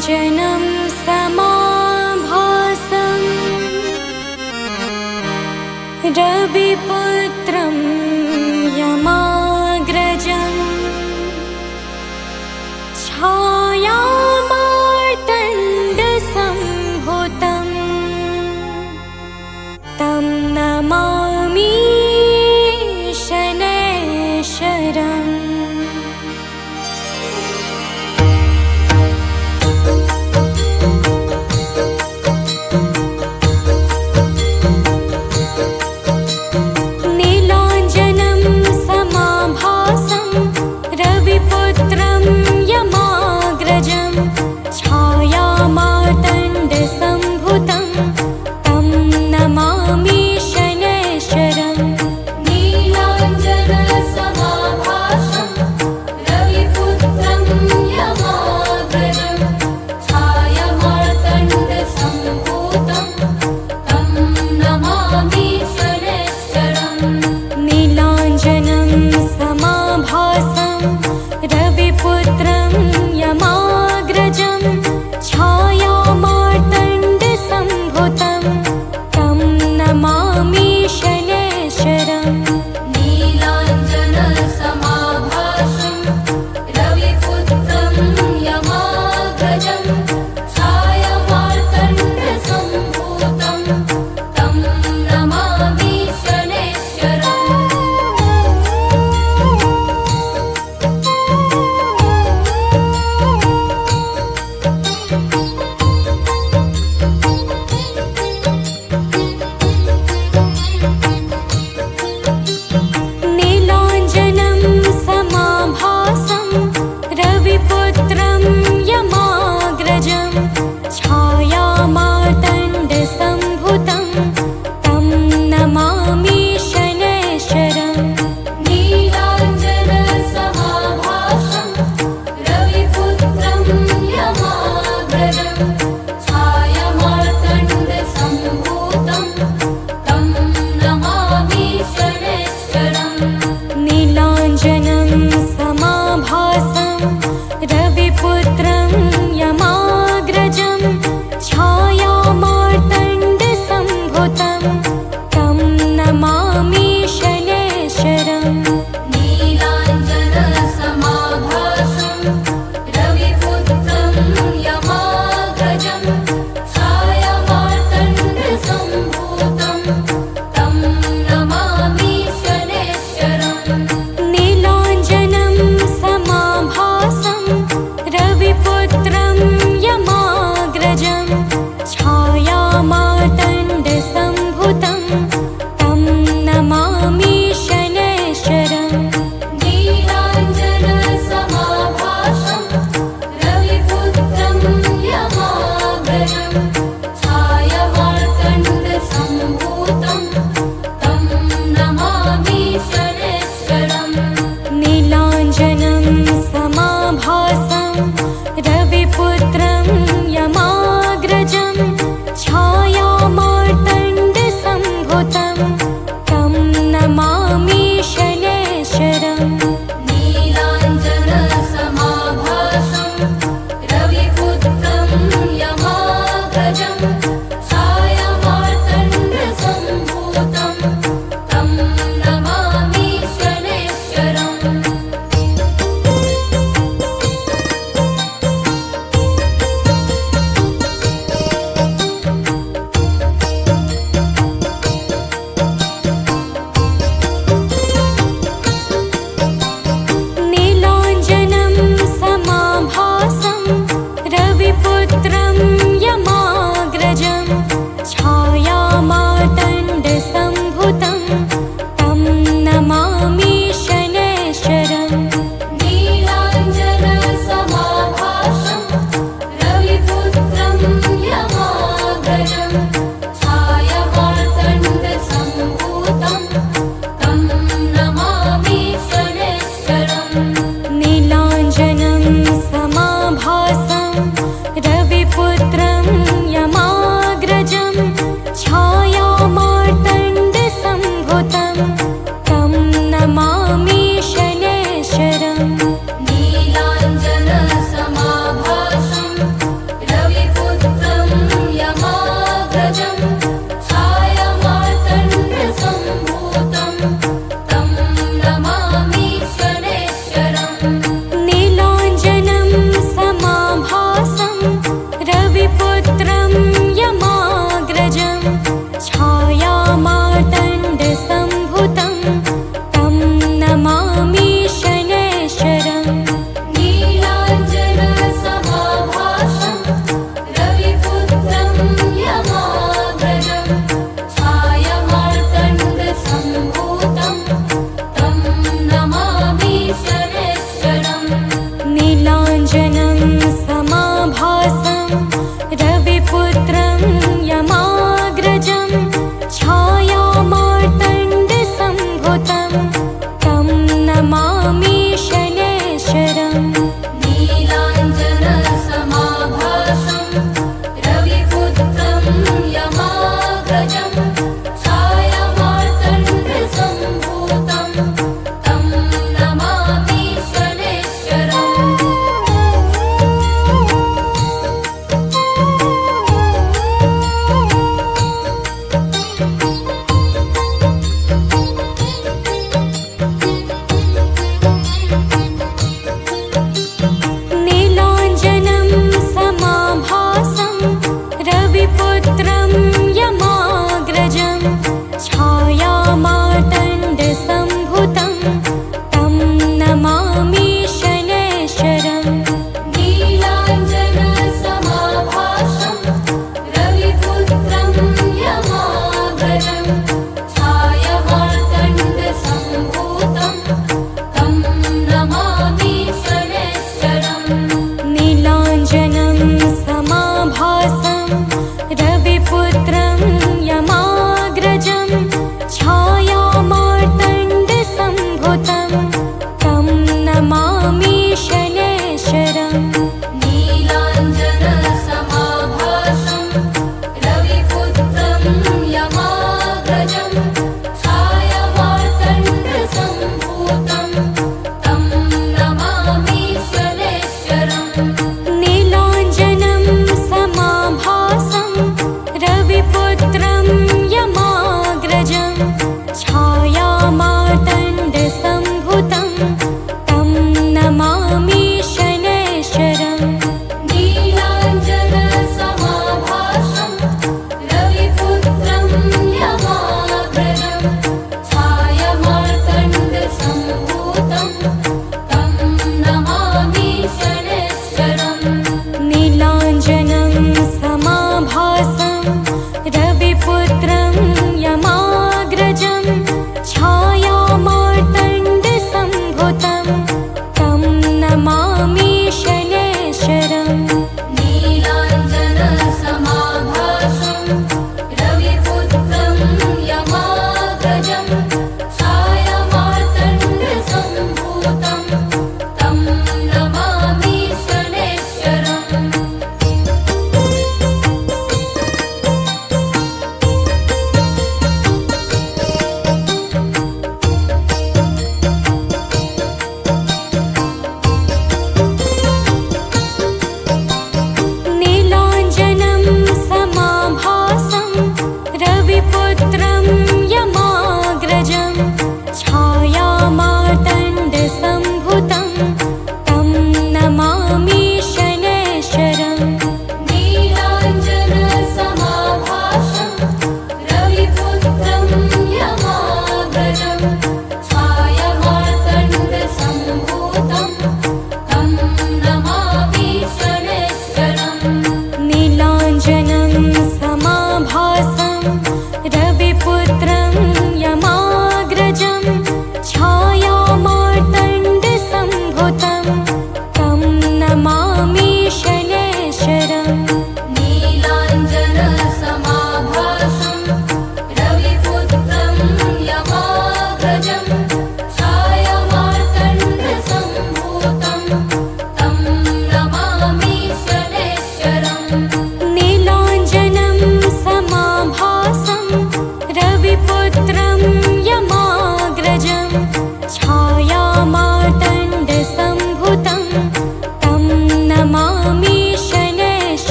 नीलाञ्जनं समाभासं रविपुत्रं यमाग्रजं छायामार्तण्डसम्भूतं तं नमामि शनैश्वरम्।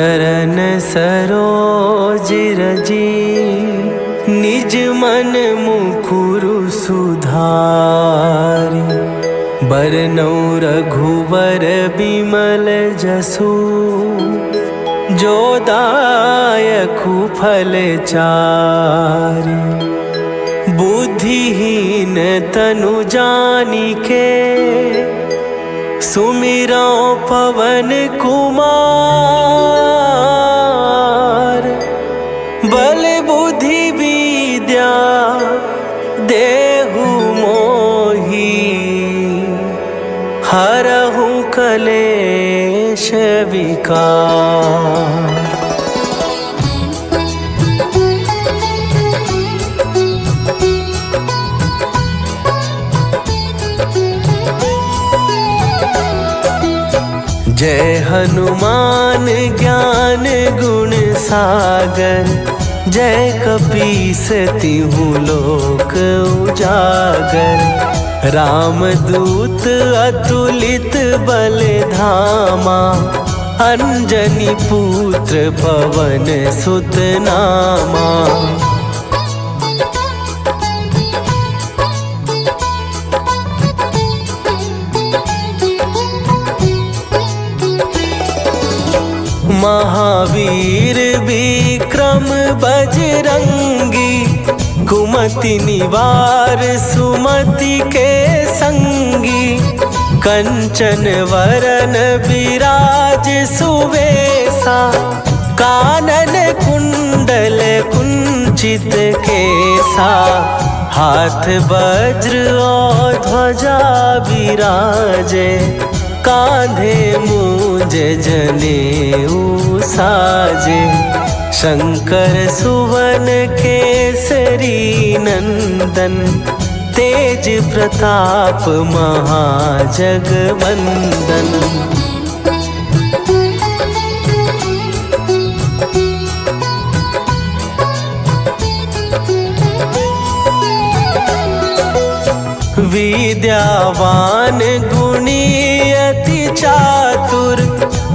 चरण सरोज रजी, निज मन मुकुरु सुधारि। बरनौ रघुवर बिमल जसु, जो दायकु फल चारि। बुद्धिहीन तनु जानिके, सुमिरौ पवन कुमार। बल बुद्धि विद्या देहु मोहि, हरहु कलेश विकार। जय हनुमान ज्ञान गुण सागर, जय कपीस तिहु लोक उजागर। रामदूत अतुलित बल धामा, अंजनी पुत्र पवन सुत नामा। महावीर विक्रम बजरंगी, कुमति निवार सुमति के संगी। कंचन वरन विराज सुवेशा, कानन कुंडल कुंचित केसा। हाथ वज्र और ध्वजा विराजे, कांधे मूंज जनेऊ साजे। शंकर सुवन केसरी नंदन, तेज प्रताप महाजगवंदन। विद्यावान गुणी अति चातुर,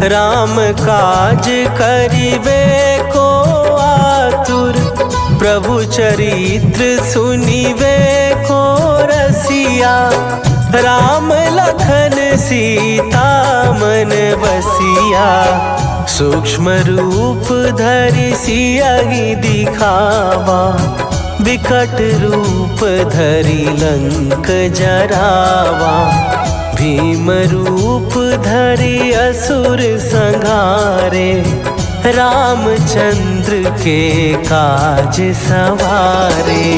राम काज करिबे को आतुर। प्रभु चरित्र सुनिबे को रसिया, राम लखन सीता मन बसिया। सूक्ष्म रूप धरि सियहि दिखावा, विकट रूप धरि लंक जरावा। भीम रूप धरि असुर संहारे, रामचंद्र के काज सवारे।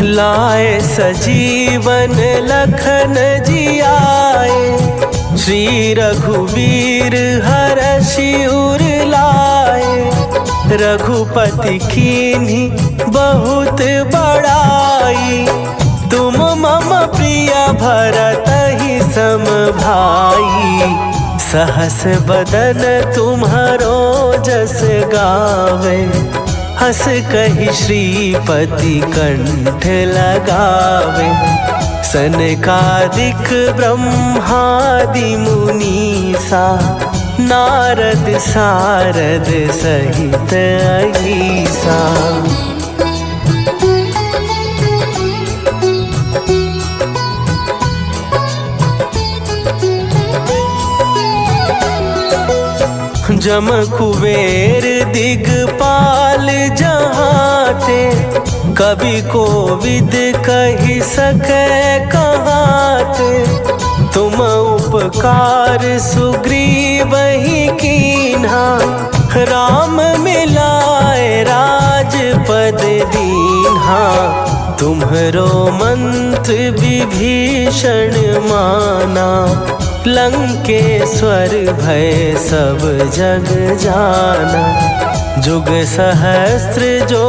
लाए सजीवन लखन जियाए, श्री रघुवीर हरषि उर लाए। रघुपति कीन्ही बहुत बड़ाई, तुम मम प्रिय भरतहि सम भाई। सहस बदन तुम्हरो जस गावे, हस कहि श्रीपति कंठ लगावे। सनकादिक ब्रह्मादि मुनीसा, नारद सारद सहित अहीसा। जम कुबेर दिगपाल जहाते, कवि कोविद कहि सकै कहाते। तुम उपकार सुग्रीवहि कीन्हा, राम मिलाए राजपद दीन्हा। तुम्हरो मंत्र विभीषण माना, लंकेश्वर भय सब जग जाना। जुग सहस्त्र जो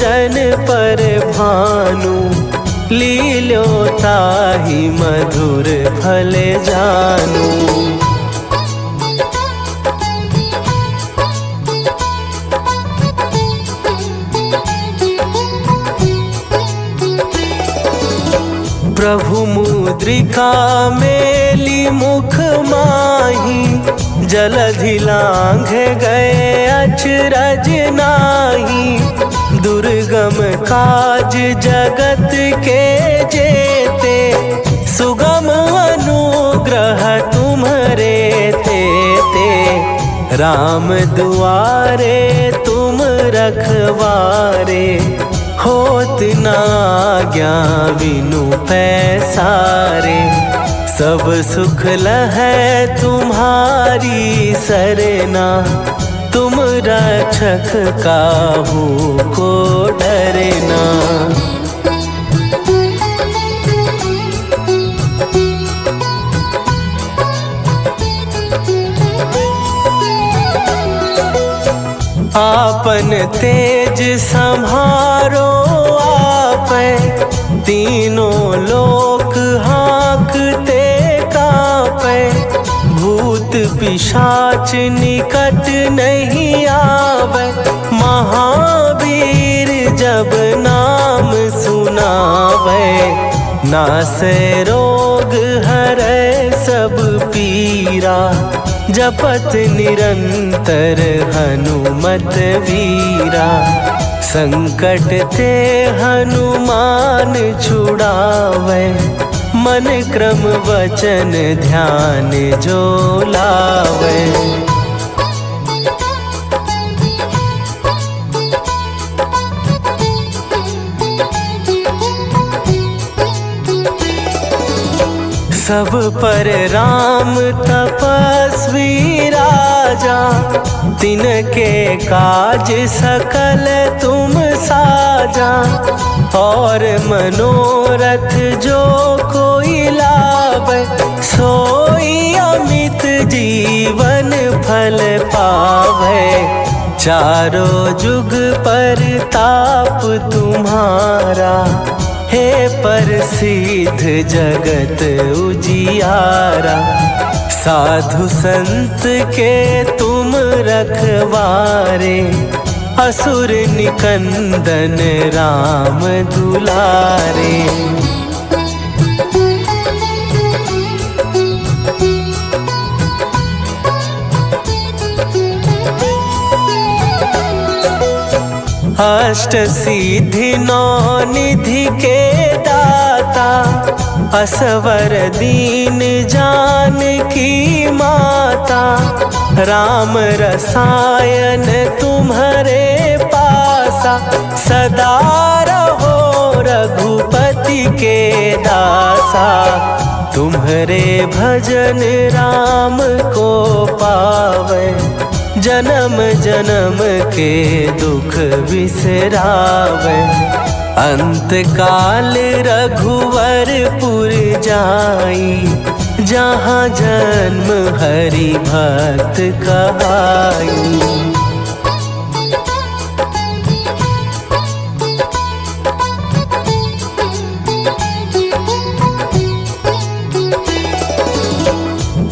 जन पर भानु, लील्यो ताहि मधुर फल जानू। प्रभु मुद्रिका मेली मुख माही, जलधि लांघ गए अचरज नाही। दुर्गम काज जगत के जेते, सुगम अनुग्रह तुम्हरे तेते। राम दुआरे तुम रखवारे, होत ना आज्ञा बिनु पैसारे। सब सुख लहै तुम्हारी सरना, तुम रक्षक काहू को डरना। आपन तेज सम्हारो आपै, तीनों लोक हाँकते कांपै। भूत पिशाच निकट नहीं आवे, महावीर जब नाम सुनावे। नासै रोग हरै सब पीरा, जपत निरंतर हनुमत वीरा। संकट ते हनुमान छुड़ावे, मन क्रम वचन ध्यान जो लावे। सब पर राम तपस्वी राजा, तिनके काज सकल तुम साजा। और मनोरथ जो कोई लावे, सोई अमित जीवन फल पावे। चारों जुग पर ताप तुम्हारा, हे प्रसिद्ध जगत उजियारा। साधु संत के तुम रखवारे, असुर निकंदन राम दुलारे। अष्ट सिद्धि नौ निधि के दाता, असवर दीन जानकी माता। राम रसायन तुम्हारे पासा, सदा रहो रघुपति के दासा। तुम्हारे भजन राम को पावे, जन्म जन्म के दुख बिसरावे। अंत काल रघुवरपुर जाई, जहाँ जन्म हरि भक्त कहाई।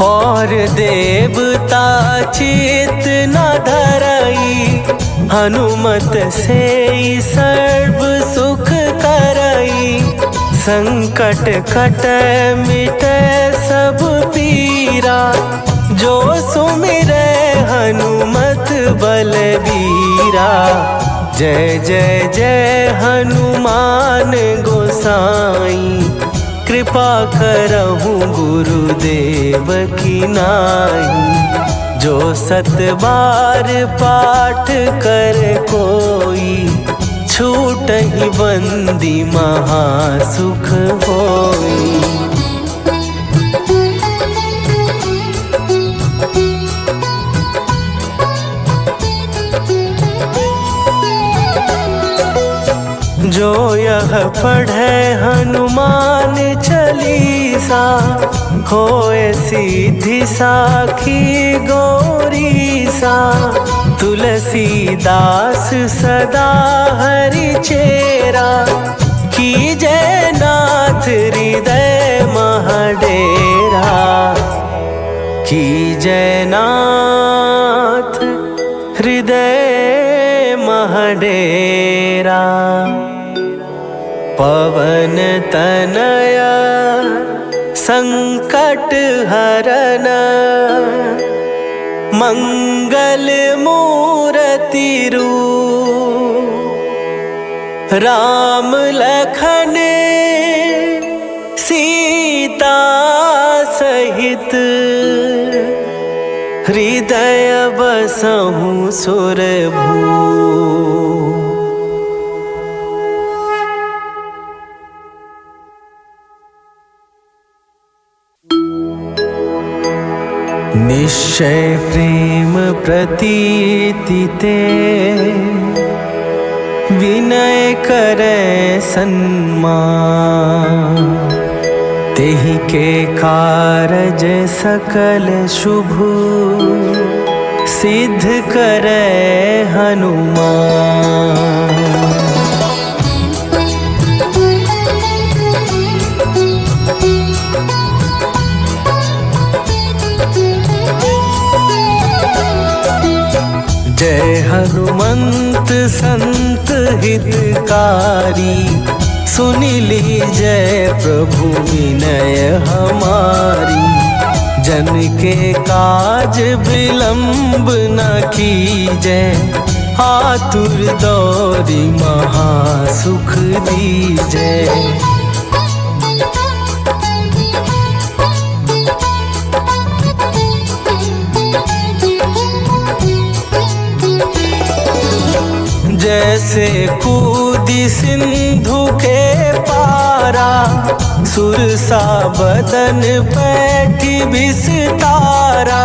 और देवता चित न धरई, हनुमत से सर्व सुख करई। संकट कट मिटे सब पीरा, जो सुमिरै हनुमत बलबीरा। जय जय जय हनुमान गोसाई, कृपा करहु गुरुदेव की नाई। जो सत बार पाठ कर कोई, छूटहि बंदी महासुख होई। जो यह पढ़े हनुमान चालीसा, होए सीधी साखी गौरीसा। तुलसीदास सदा हरि चेरा, कीजय नाथ हृदय महडेरा। कीजय नाथ हृदय महडेरा। पवन तनया संकट हरन मंगल मूर्ति रूप राम लखन सीता सहित हृदय बसहु सुरभू। निश्चय प्रेम प्रतीति ते विनय करे सन्मान। तेहि के कारज सकल शुभ सिद्ध करे हनुमान। जय हनुमंत संत हितकारी सुनि लीजय प्रभु विनय हमारी। जन के काज विलंब न कीजय आतुर दौरी महासुख दीजय। जैसे कूदी सिंधु के पारा सुरसा बदन पैठी विस्तारा।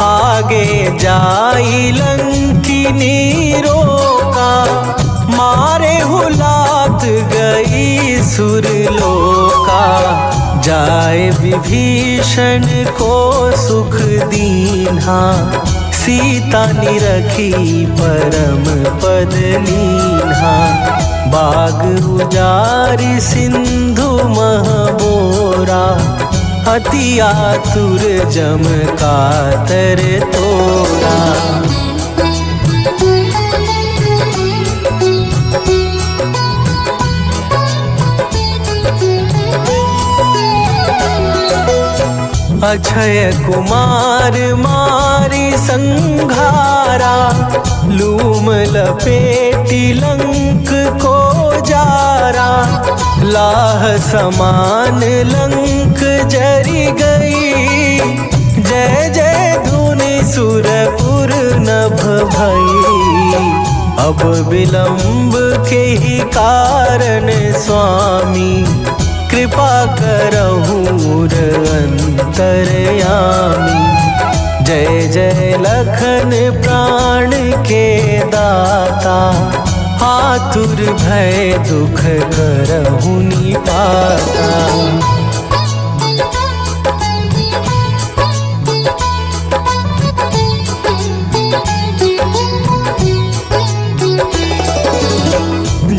आगे जाई लंकिनी रोका मारे हुलात गई सुरलोका। जाए विभीषण को सुख दीन्हा सीता निरखी परम पद लीन्हा। बाग उजारि सिंधु महबोरा अति आतुर जम कातर तोरा। अक्षय कुमार मारी संघारा लूम लपेटी लंक को जारा। लाह समान लंक जरी गई जय जय धुनि सुरपुर नभ भई। अब विलंब के ही कारण स्वामी कृपा करहु अंतरयामी। जय जय लखन प्राण के दाता आतुर भय दुख करहु निपाता।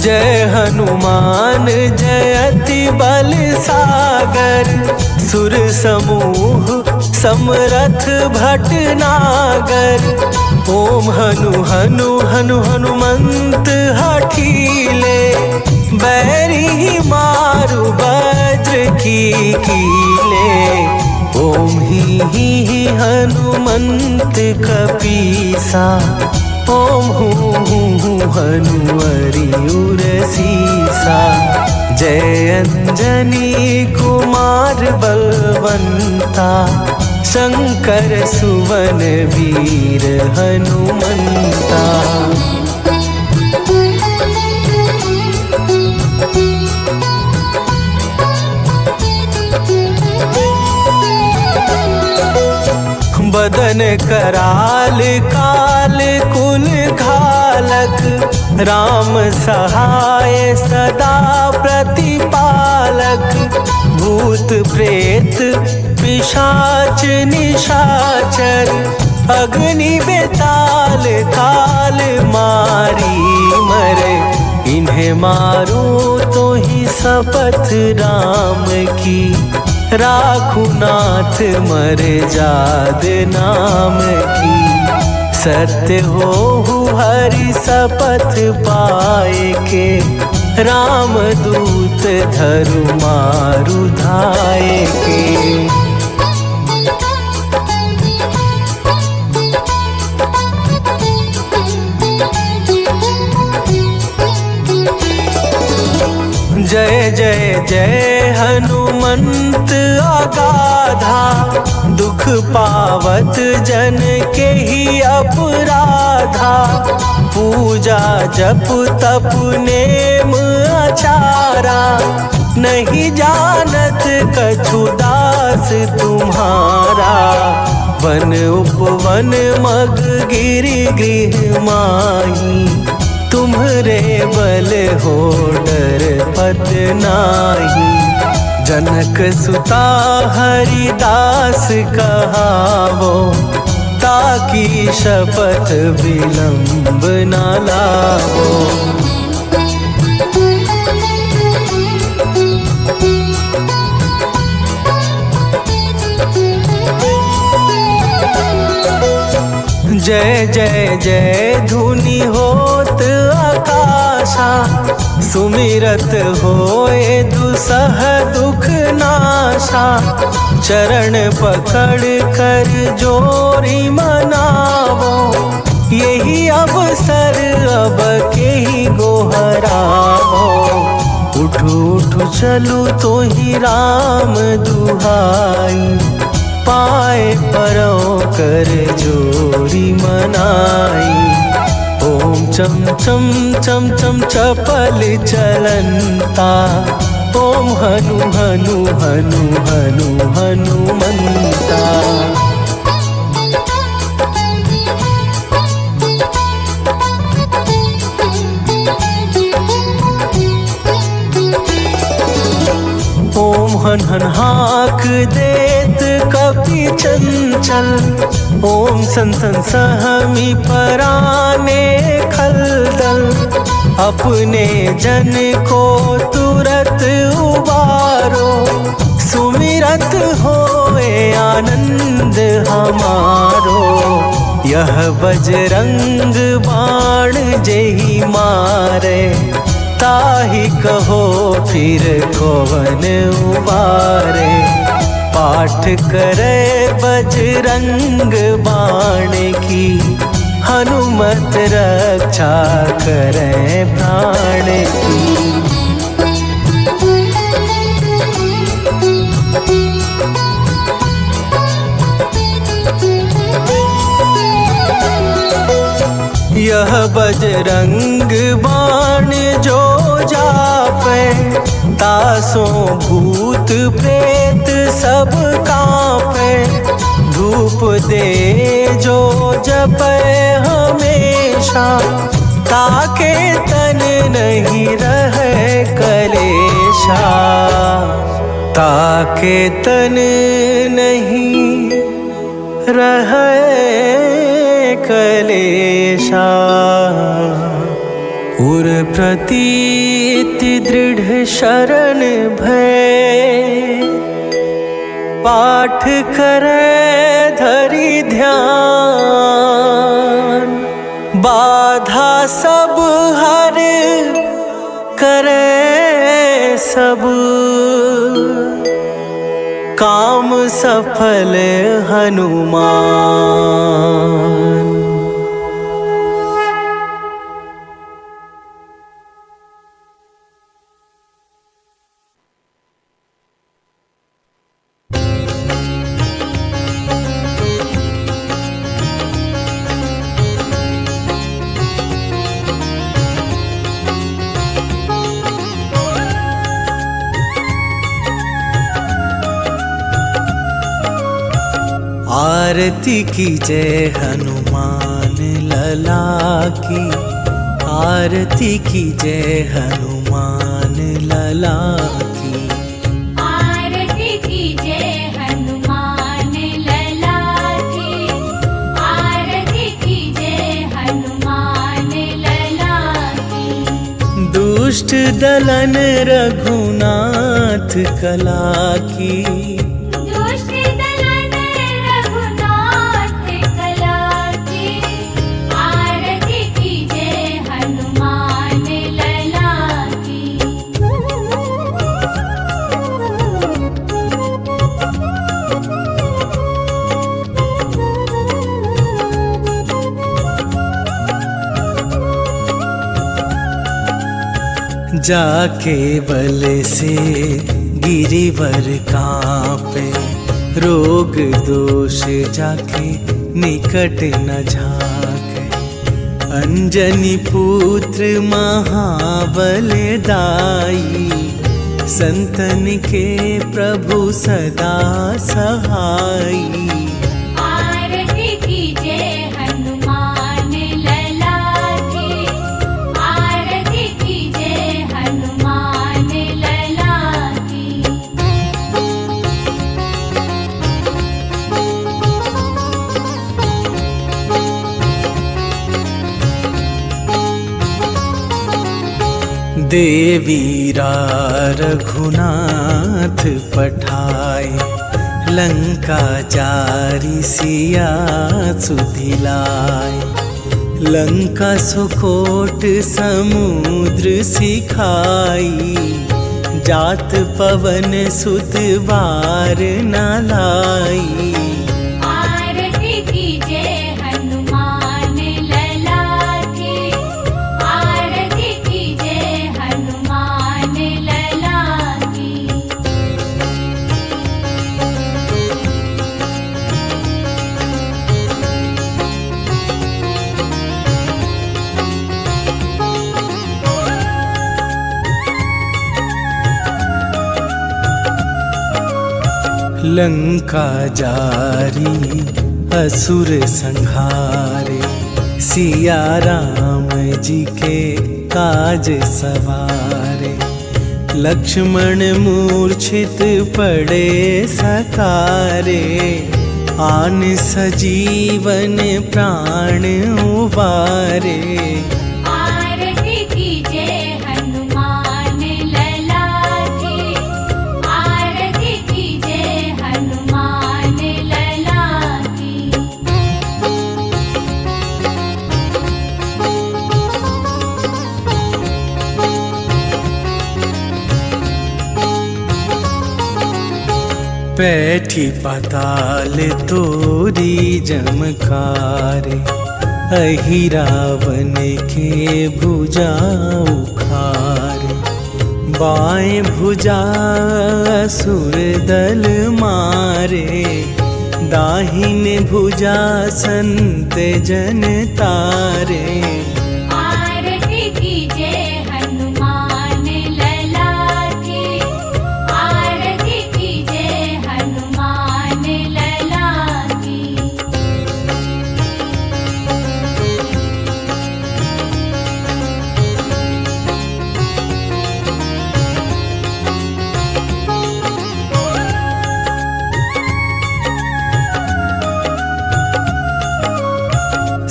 जय हनुमान जयति बल सागर। सुर समूह समरथ भटनागर। ओम हनु हनु हनु हनुमंत हठीले बैरी मारु वज्र की कीले। ओम ही हनुमंत कपीसा ओम हूँ हनुमरि उर सीसा। जय अंजनी कुमार बलवंता शंकर सुवन वीर हनुमंता। बदन कराल काल कुल घालक राम सहाय सदा प्रतिपालक। भूत प्रेत पिशाच निशाचर अग्नि बेताल काल मारी मरे। इन्हें मारो तो ही शपथ राम की राखू नाथ मर जाद नाम की। सत्य हो हरि शपथ पाए के राम दूत धरु मारु धाय के। जय जय जय हनुमंत अगाधा, दुख पावत जन के ही अपराधा। पूजा जप तप नेम आचारा, नहीं जानत कछु दास तुम्हारा। वन उपवन मग गिरि गृह माही, तुम्हरे बल हो डर पत नाही। जनक सुता हरिदास कहावो, ताकि शपथ विलंब न लावो। जय जय जय धुनि होत आकाशा, सुमिरत होए दुसह दुख नाशा। चरण पकड़ कर जोरी मनावो, यही अवसर अब के ही गोहरावो। उठू उठू चलू तो ही राम दुहाई, पाए परों कर जोरी मनाई। ओम चम चम चम चम चपल चलंता, ओम हनु हनु हनु हनु हनुमंता। ओम हन हन हाक देत कपि चंचल, ओम सन सन सहमी पराने खलदल। अपने जन को तुरत उबारो, सुमिरत होए आनंद हमारो। यह बजरंग बाण जेहि मारे, ताहि कहो फिर कौन उबारे। पाठ करे बजरंग बाण की, हनुमत रक्षा करे प्राण की। यह बजरंग बाण जो जापे, तासों भूत प्रेत सब कांपे। धूप दे जो जपे हमेशा, ताके तन नहीं रहे कलेशा। ताके तन नहीं रहे कलेशा। उर प्रतीति दृढ़ शरण भय, पाठ करे धरि ध्यान। बाधा सब हर करे सब, काम सफल हनुमान। आरती की जय हनुमान लला की, आरती की जय हनुमान लला की। आरती की जय हनुमान लला की, आरती की जय हनुमान लला की। दुष्ट दलन रघुनाथ कला की, आरती की जय हनुमान लला की। जाके बल से गिरिवर कांपे, रोग दोष जाके निकट न झाके। अंजनी पुत्र महाबलदाई, संतन के प्रभु सदा सहाई। आरती कीजे हनुमान लला की, आरती कीजे हनुमान लला की। देवीरा रघुनाथ पठाए, लंका जारी सिया सुधिलाए। लंका सुकोट समुद्र सिखाई, जात पवन सुत बार न लाई। आरती कीजे हनुमान लला की, आरती कीजे हनुमान लला की। लंका जारी असुर संहारे, सिया राम जी के काज सवारे। लक्ष्मण मूर्छित पड़े सकारे, आन सजीवन प्राण उबारे। आरती कीजे हनुमान लला की, आरती कीजे हनुमान लला की। बैठी पाताल तोरी जमकारे, अहि रावण के भुजा उखारे। बाएं भुजा असुर दल मारे, दाहिन भुजा संत जन तारे। आरती कीजे हनुमान लला की, आरती कीजे हनुमान लला की।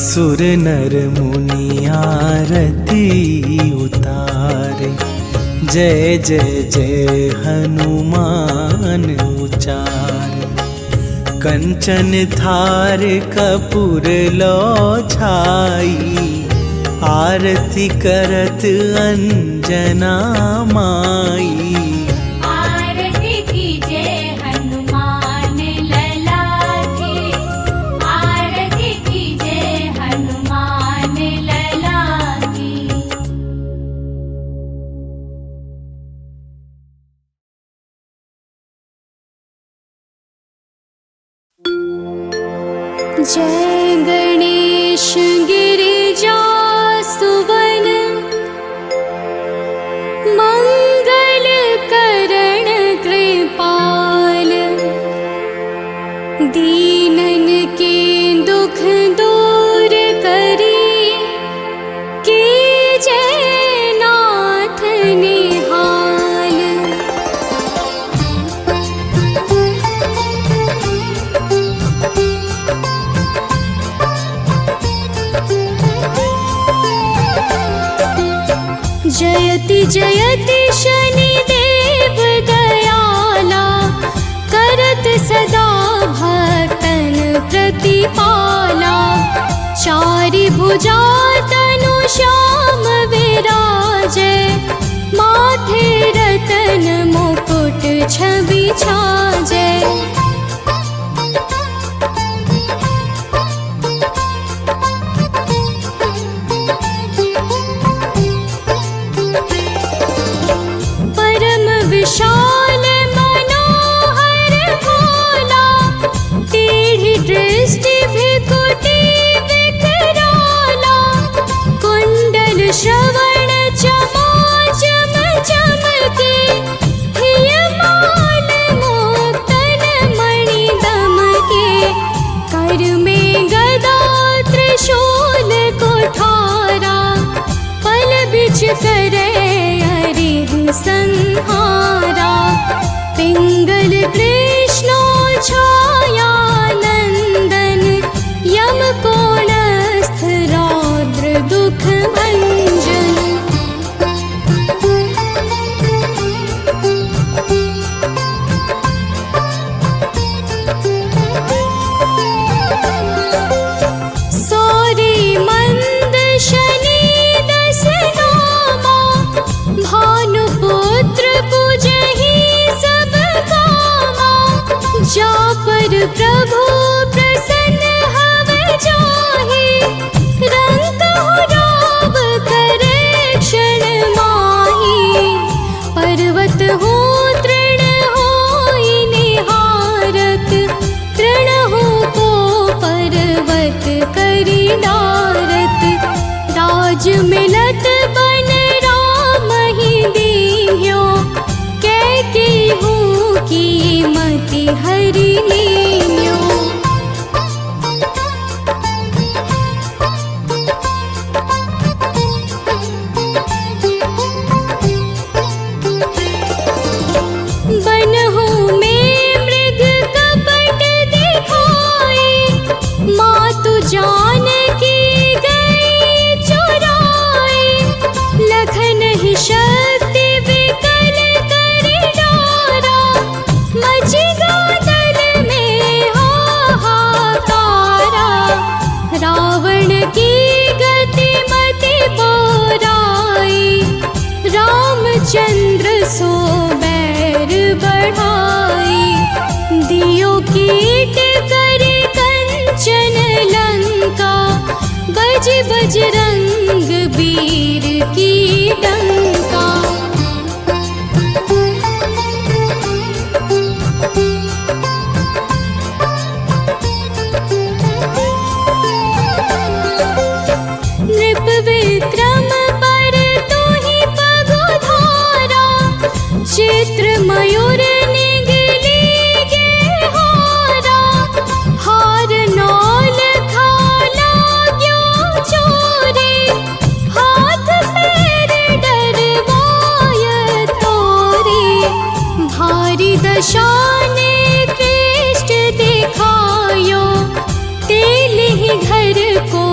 सुर नर मुनि आरती उतारे, जय जय जय हनुमान उचारे। कंचन थार कपूर लो छाई, आरती करत अंजना माई। आरती कीजे हनुमान लला की, आरती कीजे हनुमान लला की। जय गणेश गिरिजा सुवन, मंगल करण कृपाल। दीनन के दुख दूर करी, कीजय नाथ निहाल। जयति जयति शनिदेव दयाला, करत सदा भक्तन प्रतिपाला। चारि भुजा तनु श्याम विराजे, माथे रतन मुकुट छवि छाजे। संहारा। पिंगल कृष्णो छायानंदन यम कोणस्थ रौद्र दुख भंजन। सौरी मंद शनि दस नामा भानुपुत्र पूजहि सब कामा। जा पर प्रभु प्रसन्न हव जाहि रंकहु राव करे क्षण माहि। पर्वत हो तृण होई निहारत तृणहु को पर्वत करि डारत। राज मिलत बन राम ही दीन्ह्यो कैकेयी की मति हरि लीन्यो। बनहु में मृग कपट दिखाए मातु जानकी गई चुराए। लखन ही शक्ति विकल करि डारा मचि गादल में हाहाकारा। रावण की गति मति बोराई रामचंद्र सो बैर बढ़ाई। दियो कीट करि कंचन लंका बज बजरंग वीर की डंका। नृप विक्रम पर तुहि पगुधारा चित्र मयूर निगली गे हारा। हार नौल खाला ग्यो चोरी हाथ पैर डरवाय तोरी। भारी दशाने कृष्ट दिखायो तेलिहि घर को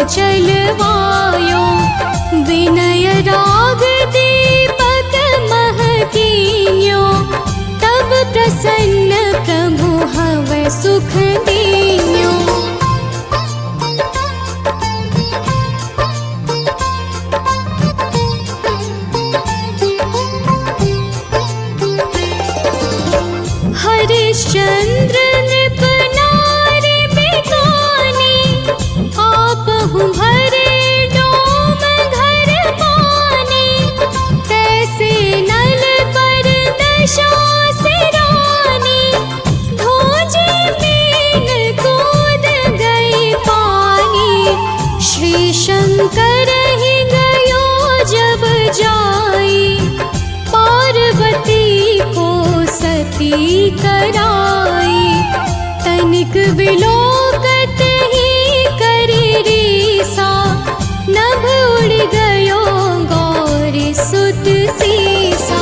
चलवायो। विनय राग दीपक महकीन्यो तब प्रसन्न प्रभु हव सुख दीन्यो। हरिश्चंद्र नृप नारी बिकानी आपहु भरे डोम घर पानी। तैसे नल पर दशा सिरानी धोजे मीन कूद गई पानी। श्री शंकर ही गयो जब जाई पार्वती को सती कराई। तनिक विलोकत ही करि रीसा नभ उड़ गयो गौरी सुत सीसा।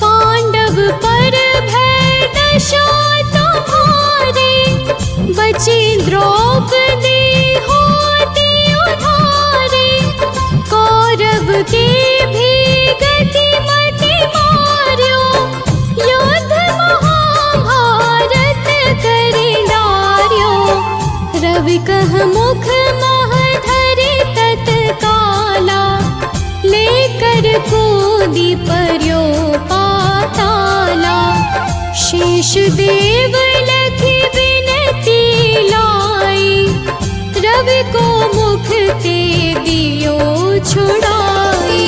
पांडव पर भय दशा तुम्हारी बची द्रौपदी होती उधारी। कौरव की भी गति मति मार्यो युद्ध महाभारत करि डार्यो। रवि कह मुख मह धरि तत्काला लेकर कूदी पर्यो पाताला। शेष देव लखि विनती लाई रवि को मुख ते दियो छुड़ाई।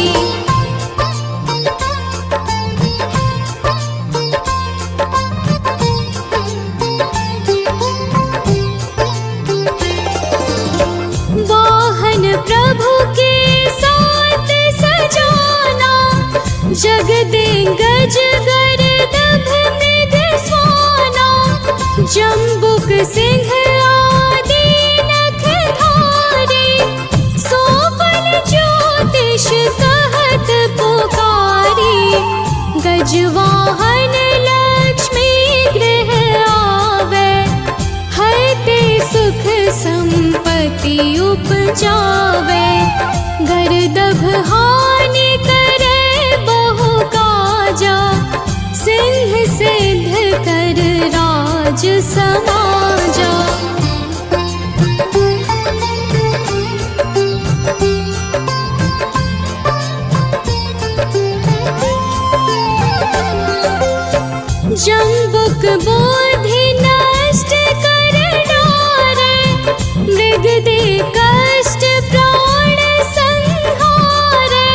वाहन प्रभु के साथ सजाना जग दे गज गर्दभ मृग स्वाना। सिंह आदि नखधारी, सोपन ज्योतिष कहत पुकारी। गजवाहन लक्ष्मी गृह आवे, हरते सुख संपत्ति उपजावे। गर्दभ हानि करे बहु काजा, सिंह सिद्ध कर राज समाजा। जम्बुक बोधि नष्ट कर डारे, मृग दे कष्ट प्राण संहारे।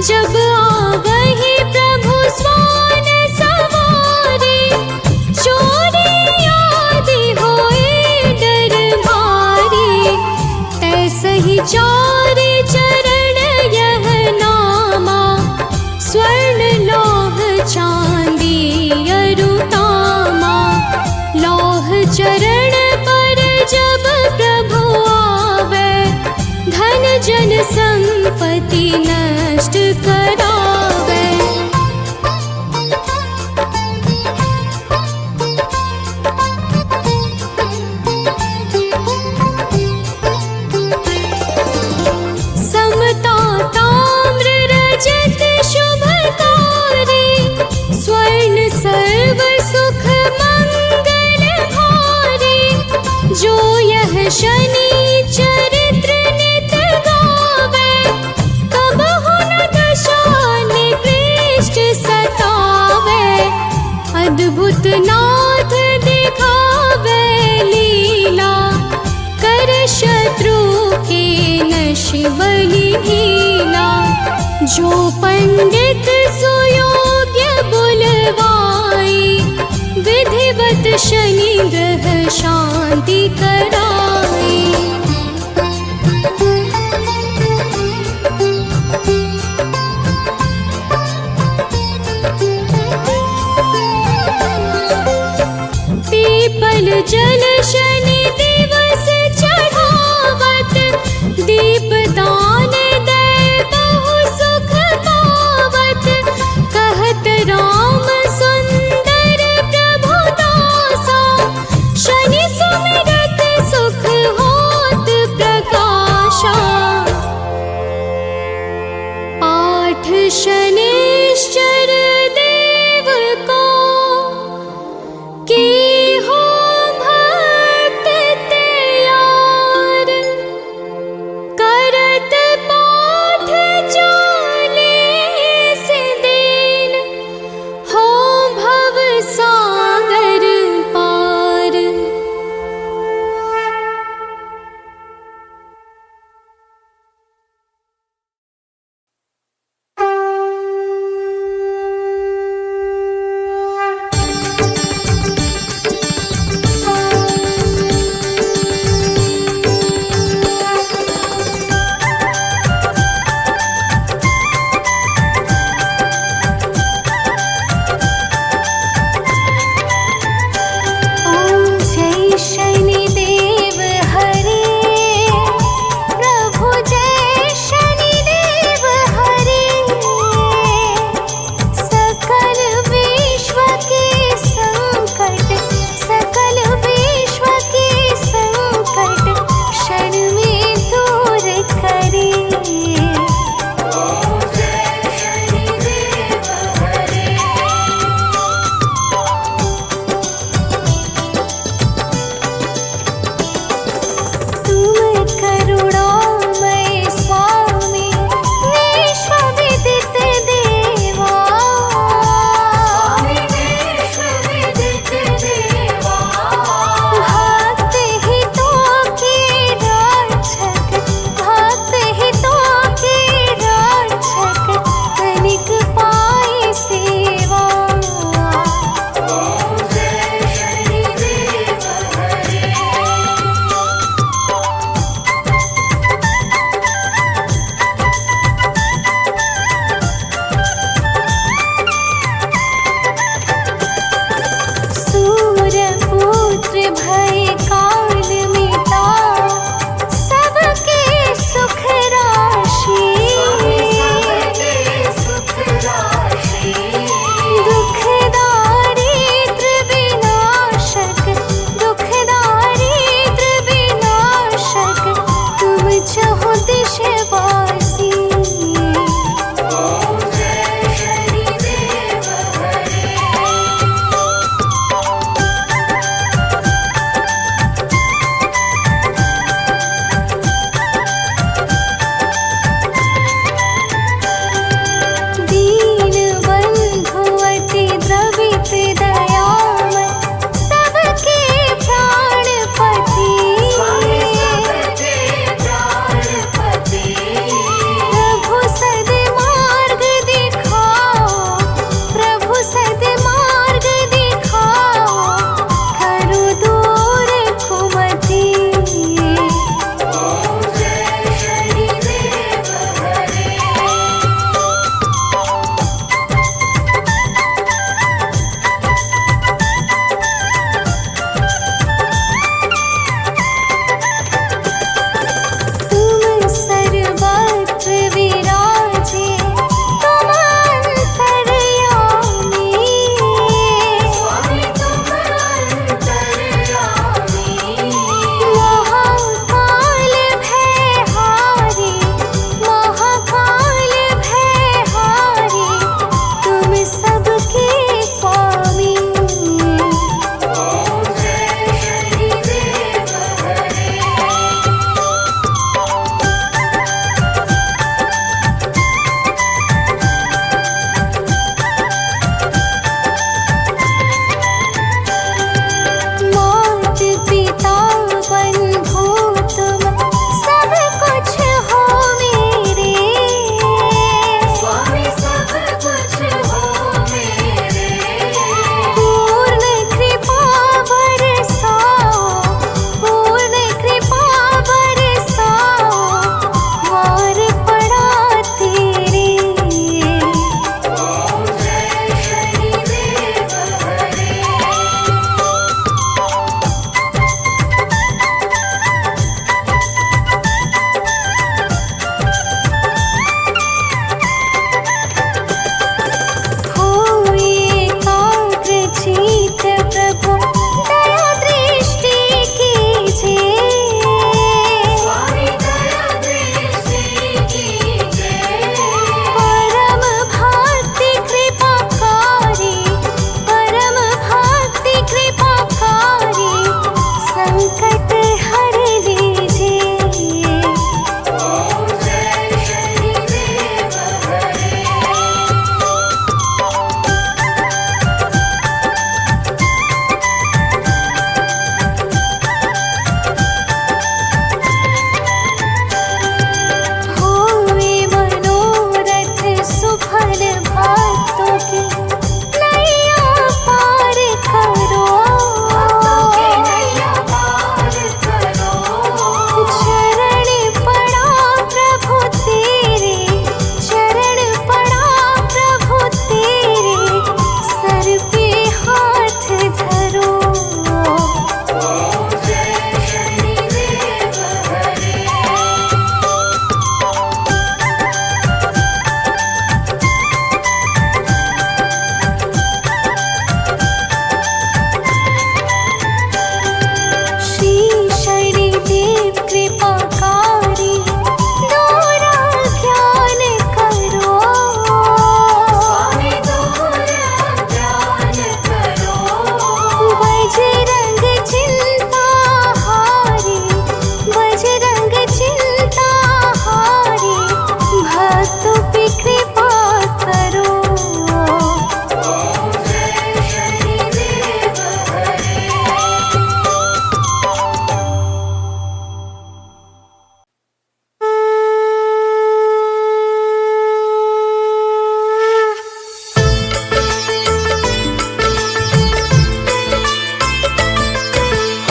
जब आवहि प्रभु स्वान सवारी, चोरी आदि होए डर भारी। तैसहि चारि चरण यह नामा, स्वर्ण लौह चांदी अरुतामा। लौह चरण पर जब प्रभु आवे, धन जन संपत्ति नष्ट करावे। समता ताम्र रजत शुभकारी, स्वर्ण सर्व सुख मंगल भारी। जो यह शनि चरित्र नित गावे, कबहु न दशा निकृष्ट सतावे। अद्भुत नाथ दिखावे लीला, कर शत्रु के नश बलि ढीला। जो पंडित सुयोग्य बुलवाई, विधिवत शनि ग्रह शांति कराई। पीपल जल शनि दिवस चढ़ावत, दीप दान दे बहु सुख पावत। कहत राम सुंदर प्रभु दासा, शनि सुमिरत सुख होत प्रकाशा। पाठ शनिश्चर देव को, की हो भय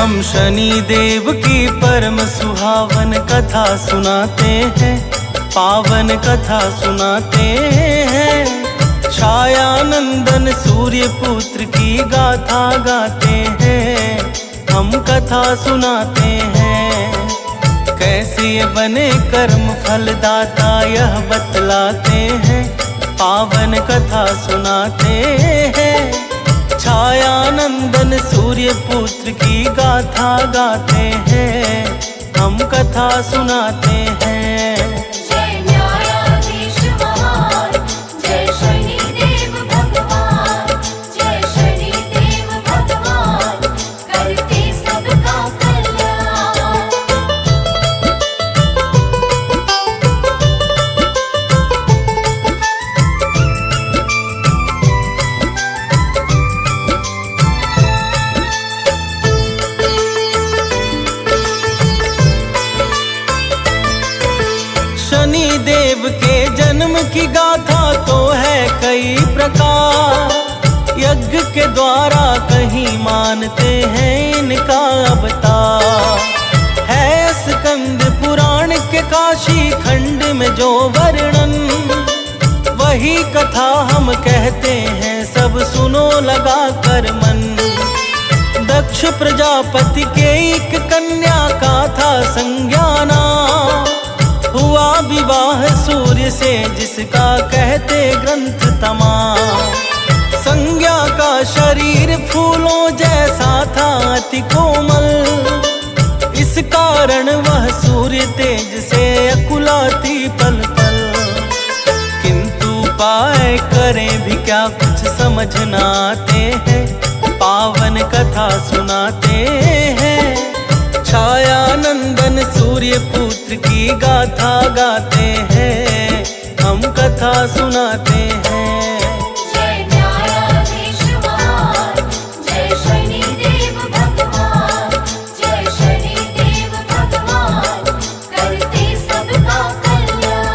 हम शनि देव की परम सुहावन कथा सुनाते हैं, पावन कथा सुनाते हैं। छाया नंदन सूर्य पुत्र की गाथा गाते हैं, हम कथा सुनाते हैं। कैसे बने कर्म फलदाता यह बतलाते हैं, पावन कथा सुनाते हैं। छाया नंदन सूर्य पुत्र की गाथा गाते हैं, हम कथा सुनाते हैं। जय न्यायाधीश महान, जय शनिदेव भगवान, जय शनिदेव भगवान, करते सबका कल्याण। शनि देव के जन्म की गाथा तो है कई प्रकार, यज्ञ के द्वारा कहीं मानते हैं इनका अवतार। है स्कंद पुराण के काशी खंड में जो वर्णन, वही कथा हम कहते हैं सब सुनो लगा कर मन। दक्ष प्रजापति के एक कन्या का था संज्ञाना, हुआ विवाह सूर्य से जिसका कहते ग्रंथ तमाम। संज्ञा का शरीर फूलों जैसा था अति कोमल, इस कारण वह सूर्य तेज से अकुलाती पल पल। किंतु उपाय करें भी क्या कुछ समझ न आते हैं, पावन कथा सुनाते हैं। छाया नंदन सूर्य पुत्र की गाथा गाते हैं, हम कथा सुनाते हैं। जय न्यायाधीश महान, जय शनिदेव भगवान, जय शनिदेव भगवान, करते सबका कल्याण।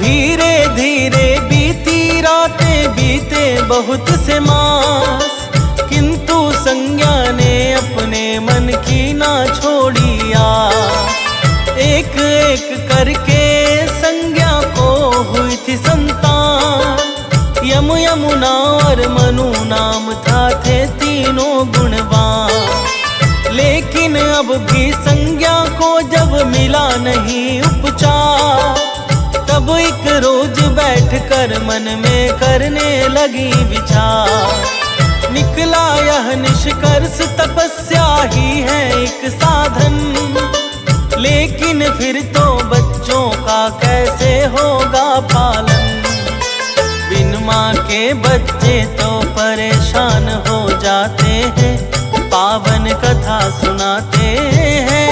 धीरे धीरे बीती रातें बीते बहुत से मास, किंतु संज्ञा ने अपने मन की ना छोड़ी आस। एक एक करके संज्ञा को हुई थी संतान, यम यमुना और मनु नाम था थे तीनों गुणवान। लेकिन अब भी संज्ञा को जब मिला नहीं उपचार, तब एक रोज बैठकर मन में करने लगी विचार। निकला यह निष्कर्ष तपस्या ही है एक साधन, लेकिन फिर तो बच्चों का कैसे होगा पालन। बिन माँ के बच्चे तो परेशान हो जाते हैं, पावन कथा सुनाते हैं।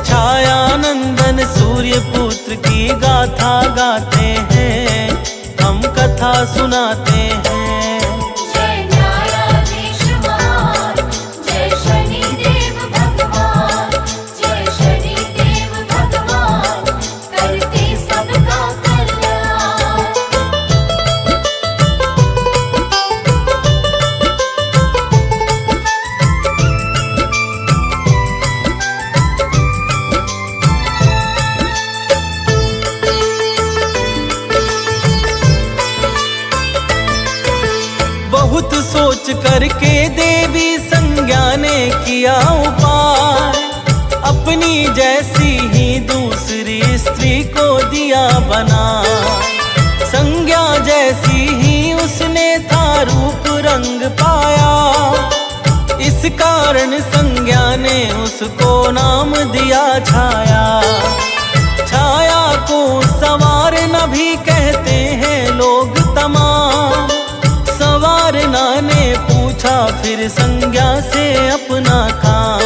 छाया नंदन सूर्य पुत्र की गाथा गाते हैं, हम कथा सुनाते हैं। जय न्यायाधीश महान, जय शनिदेव भगवान, जय शनिदेव भगवान, करते सबका कल्याण। बहुत सोच करके देवी संज्ञा ने किया उपाय, अपनी जैसी ही दूसरी स्त्री को दिया बना। संज्ञा जैसी ही उसने था रूप रंग पाया, इस कारण संज्ञा ने उसको नाम दिया छाया। छाया को संवारना भी कहते हैं लोग तमाम। संवारना ने पूछा फिर संज्ञा से अपना काम।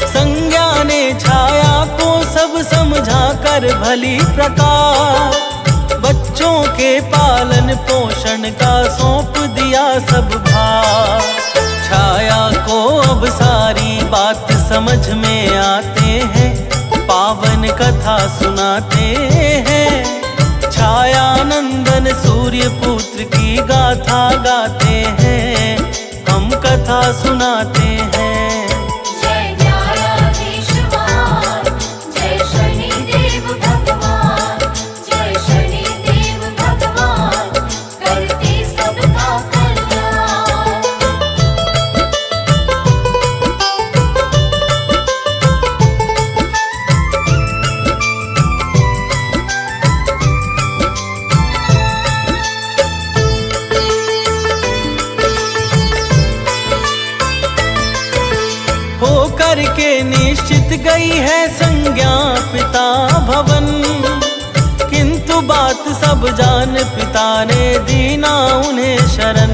संज्ञा ने छाया को सब समझा कर भली प्रकार, बच्चों बच्चों के पालन पोषण का सौंप दिया सब भार। छाया को अब सारी बात समझ में आते हैं, पावन कथा सुनाते हैं। छाया नंदन सूर्य पुत्र की गाथा गाते हैं, हम कथा सुनाते हैं। जय न्यायाधीश महान, जय शनिदेव भगवान, जय शनिदेव भगवान, करते सबका कल्याण। होकर के निश्चित गई है संज्ञा पिता भवन, किंतु बात सब जान पिता ने दीना उन्हें शरण।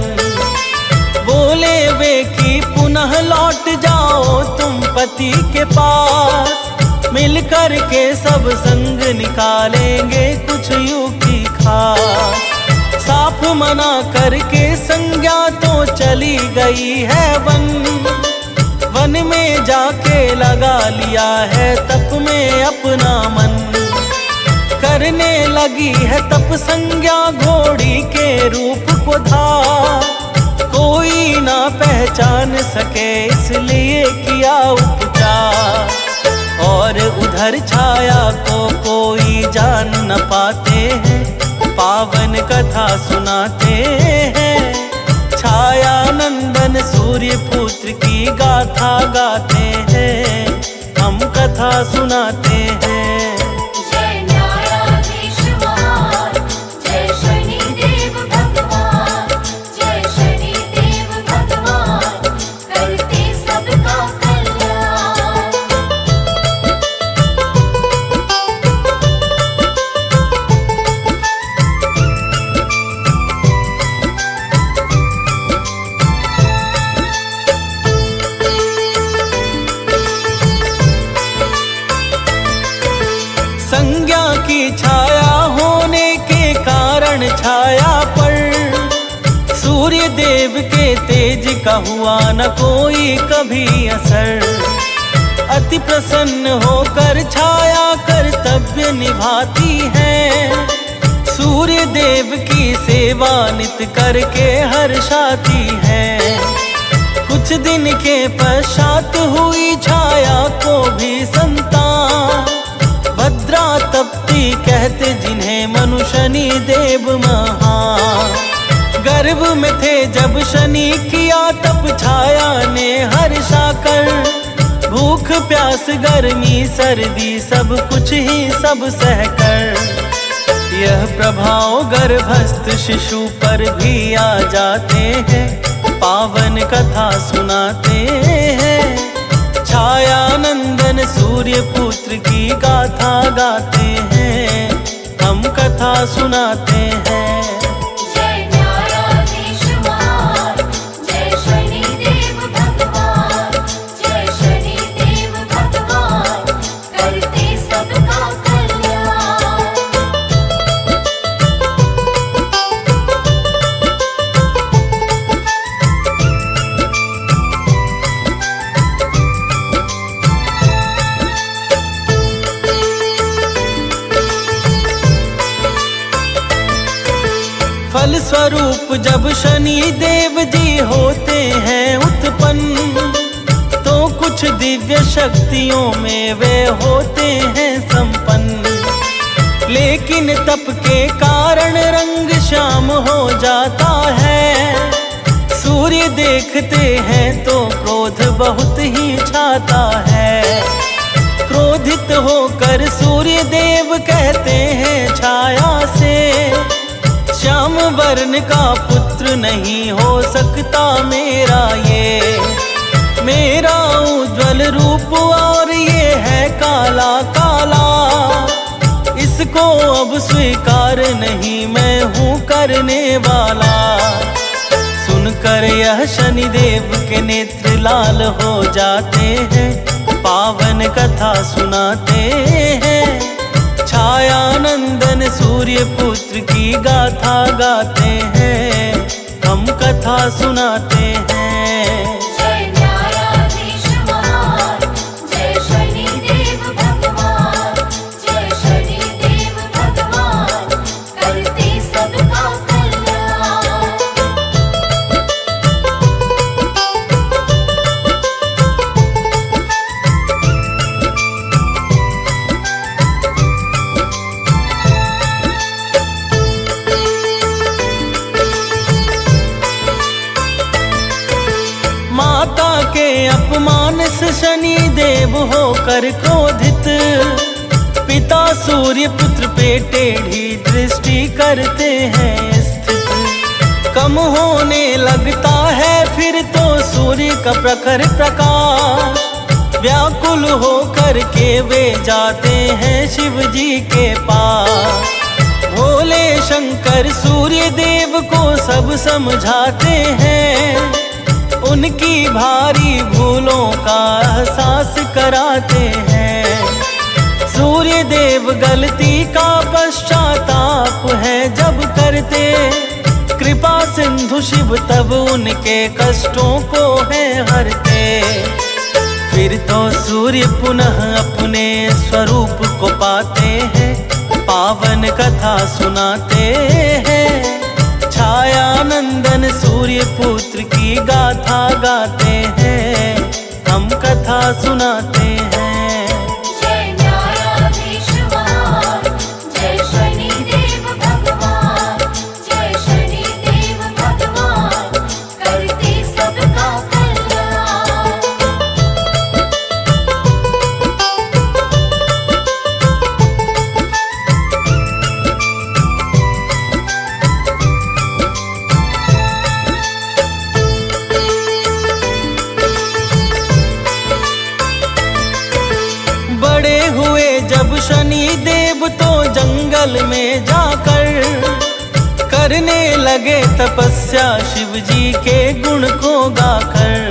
बोले वे कि पुनः लौट जाओ तुम पति के पास, मिलकर के सब संग निकालेंगे कुछ युक्ति खास। साफ मना करके संज्ञा तो चली गई है वन, वन में जाके लगा लिया है तप में अपना मन। करने लगी है तप संज्ञा घोड़ी के रूप को धार, कोई ना पहचान सके इसलिए किया उपचार। और उधर छाया को कोई जान न पाते हैं, पावन कथा सुनाते हैं। छाया नंदन सूर्य पुत्र की गाथा गाते हैं, हम कथा सुनाते हैं। जय न्यायाधीश महान, जय शनिदेव भगवान, जय शनिदेव भगवान, करते सबका कल्याण। संज्ञा की छाया होने के कारण छाया पर सूर्य देव के तेज का हुआ न कोई कभी असर। अति प्रसन्न होकर छाया कर्तव्य निभाती है, सूर्य देव की सेवा नित करके हर्षाती है। कुछ दिन के पश्चात हुई छाया को भी संतान, भद्रा तप्ती कहते जिन्हें मनु शनि देव महान। गर्भ में थे जब शनि किया तप छाया ने हर्षा कर, भूख प्यास गर्मी सर्दी सब कुछ ही सब सहकर। यह प्रभाव गर्भस्थ शिशु पर भी आ जाते हैं, पावन कथा सुनाते हैं। छाया नंदन सूर्य पुत्र की गाथा गाते हैं, हम कथा सुनाते हैं। जय न्यायाधीश महान, जय शनिदेव भगवान, जय शनिदेव भगवान, करते सबका कल्याण। फल स्वरूप जब शनि देव जी होते हैं उत्पन्न, तो कुछ दिव्य शक्तियों में वे होते हैं संपन्न। लेकिन तप के कारण रंग श्याम हो जाता है, सूर्य देखते हैं तो क्रोध बहुत ही छाता है। क्रोधित होकर सूर्य देव कहते हैं छाया से, श्याम वर्ण का पुत्र नहीं हो सकता मेरा ये। मेरा उज्ज्वल रूप और ये है काला काला, इसको अब स्वीकार नहीं मैं हूँ करने वाला। सुनकर यह शनिदेव के नेत्र लाल हो जाते हैं, पावन कथा सुनाते हैं। छायानंदन सूर्य पुत्र की गाथा गाते हैं, हम कथा सुनाते हैं। जय न्यायाधीश महान, जय शनिदेव भगवान, जय शनिदेव भगवान, करते सबका कल्याण। माता के अपमान से शनि देव होकर क्रोधित, पिता सूर्य पुत्र पे टेढ़ी दृष्टि करते हैं स्थित। कम होने लगता है फिर तो सूर्य का प्रखर प्रकाश, व्याकुल होकर के वे जाते हैं शिव जी के पास। भोले शंकर सूर्य देव को सब समझाते हैं, उनकी भारी भूलों का एहसास कराते हैं। सूर्य देव गलती का पश्चाताप है जब करते, कृपा सिंधु शिव तब उनके कष्टों को है हरते। फिर तो सूर्य पुनः अपने स्वरूप को पाते हैं, पावन कथा सुनाते हैं। छायानंदन सूर्य पुत्र की गाथा गाते हैं, हम कथा सुनाते हैं। जय न्यायाधीश महान, जय शनिदेव भगवान, जय शनिदेव भगवान, करते सबका कल्याण। बड़े हुए जब शनि देव तो जंगल में जाकर, करने लगे तपस्या शिव जी के गुण को गाकर।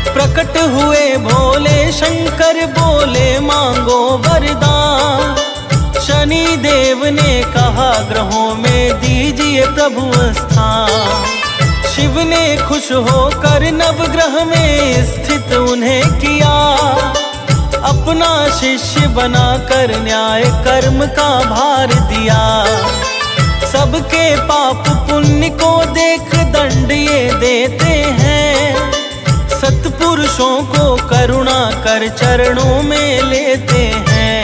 प्रकट हुए भोले शंकर बोले मांगो वरदान, शनि देव ने कहा ग्रहों में दीजिए प्रभु स्थान। शिव ने खुश होकर नवग्रह में स्थित उन्हें किया, अपना शिष्य बनाकर न्याय कर्म का भार दिया। सबके पाप पुण्य को देख दंड ये देते हैं, सत्पुरुषों को करुणा कर चरणों में लेते हैं।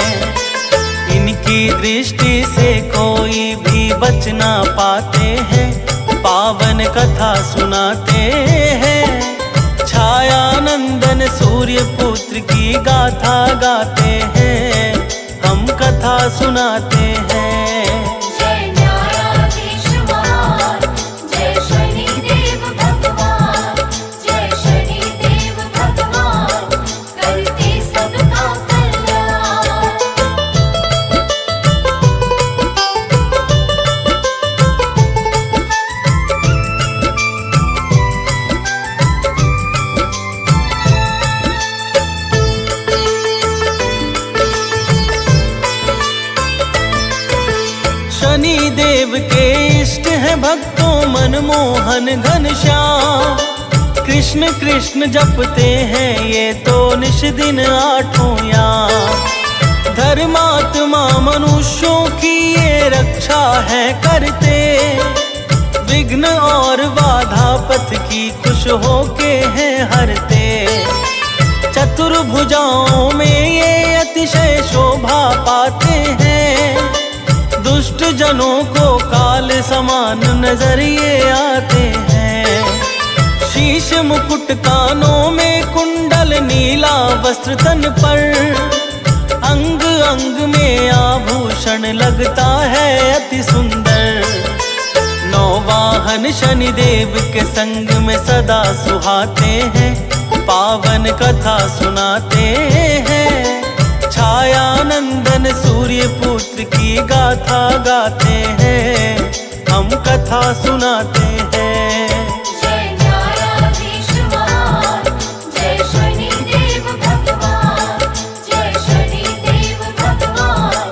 इनकी दृष्टि से कोई भी बच ना पाते हैं, पावन कथा सुनाते हैं। छायानंदन सूर्य पुत्र की गाथा गाते हैं, हम कथा सुनाते हैं। जय न्यायाधीश महान, जय शनिदेव भगवान, जय शनिदेव भगवान, करते सबका कल्याण। शनि देव के इष्ट हैं भक्तों मनमोहन घनश्याम, कृष्ण कृष्ण जपते हैं ये तो निश दिन आठों याम। धर्मात्मा मनुष्यों की ये रक्षा है करते, विघ्न और बाधा पथ की खुश होके हैं हरते। चतुर्भुजाओं में ये अतिशय शोभा पाते हैं, दुष्ट जनों को काल समान नजर ये आते हैं। शीश मुकुट कानों में कुंडल नीला वस्त्र तन पर, अंग अंग में आभूषण लगता है अति सुंदर। नौ वाहन शनि देव के संग में सदा सुहाते हैं, पावन कथा सुनाते हैं। छायानंदन सूर्य पुत्र की गाथा गाते हैं, हम कथा सुनाते हैं। जय न्यायाधीश महान, जय शनिदेव भगवान, जय शनिदेव भगवान,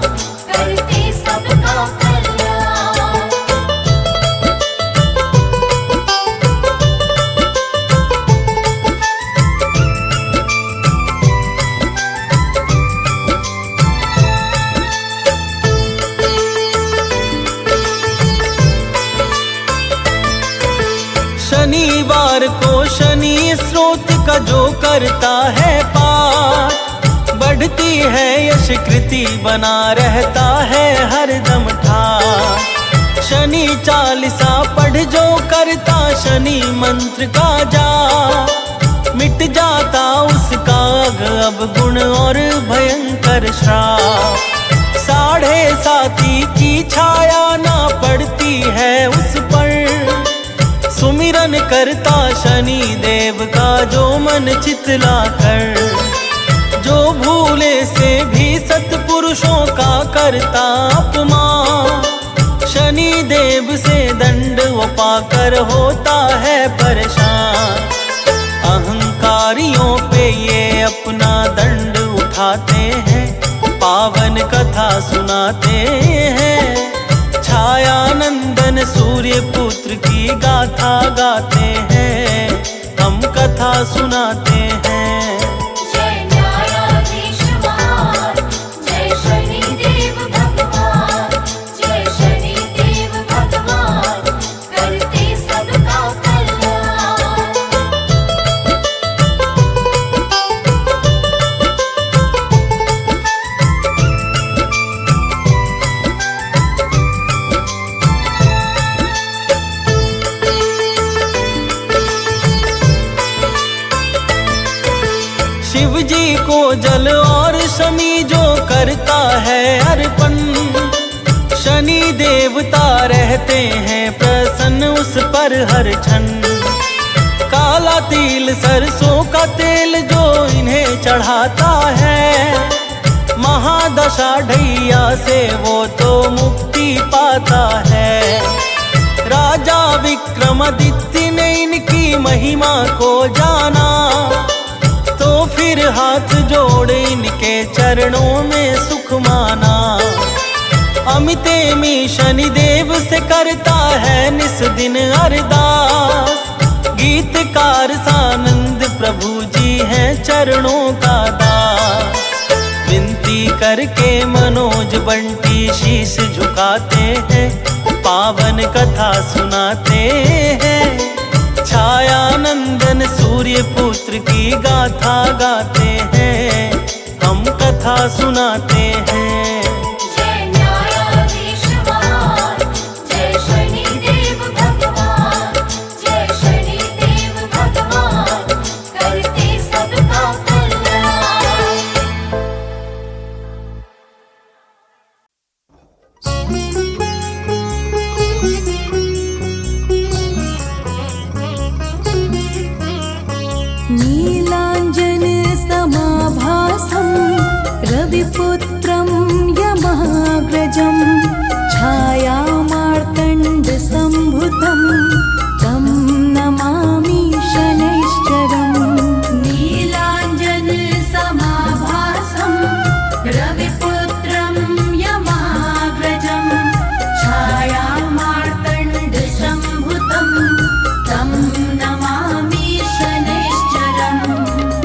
सोमवार को शनि स्रोत का जो करता है पाठ, बढ़ती है यश कृति बना रहता है हरदम ठाठ। शनि चालीसा पढ़ जो करता शनि मंत्र का जाप, मिट जाता उसका अब गुण और भयंकर श्राप। 7.5 की छाया ना पड़ती है उस पर, सुमिरन करता शनि देव का जो मन चितला कर। जो भूले से भी सत्पुरुषों का करता अपमान, शनि देव से दंड वो पाकर होता है परेशान। अहंकारियों पे ये अपना दंड उठाते हैं, पावन कथा सुनाते हैं। छाया नंदन सूर्य पुत्र की गाथा गाते हैं, हम कथा सुनाते हैं। जय न्यायाधीश महान, जय शनि देव भगवान, जय शनि देव भगवान, करते सबका कल्याण। शिव जी को जल और शमी जो करता है अर्पण, शनि देवता रहते हैं प्रसन्न उस पर हर क्षण। काला तिल सरसों का तेल जो इन्हें चढ़ाता है, महादशा ढैया से वो तो मुक्ति पाता है। राजा विक्रमादित्य ने इनकी महिमा को जाना, तो फिर हाथ जोड़ इनके चरणों में सुख माना। अमितेमी शनि देव से करता है निस दिन अरदास, गीतकार सानंद प्रभु जी हैं चरणों का दास। विनती करके मनोज बंटी शीश झुकाते हैं, पावन कथा सुनाते हैं। छाया नंदन सूर्य पुत्र की गाथा गाते हैं, हम कथा सुनाते हैं। जय न्यायाधीश महान, जय शनि देव भगवान, जय शनि देव भगवान, करते सबका कल्याण। नीलाञ्जन समाभासं रविपुत्रं यमाग्रजं, छायामार्तण्डसम्भुतं तं नमामि शनैश्चरम्। नीलाञ्जन समाभासं रविपुत्रं यमाग्रजं, छायामार्तण्डसम्भुतं तं नमामि शनैश्चरम्।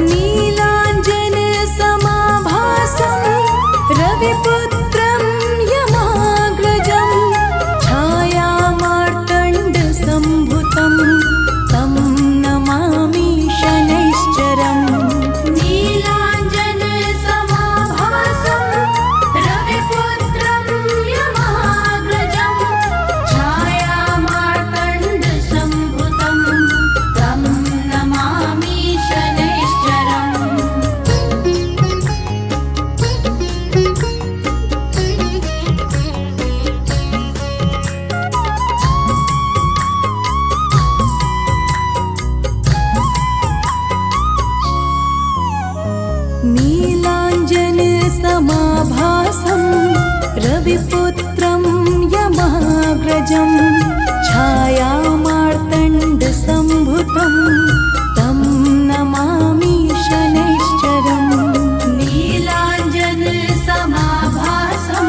नीलाञ्जन समाभासं रविपुत्रं यमाग्रजं, छायामार्तण्डसम्भुतं तं नमामि शनैश्चरम्। नीलाञ्जन समाभासं रविपुत्रं यमाग्रजं, छायामार्तण्डसम्भुतं तं नमामि शनैश्चरम्। नीलाञ्जन समाभासं रविपुत्रं यमाग्रजं, छायामार्तण्डसम्भुतं तं नमामि शनैश्चरम्। नीलाञ्जन समाभासं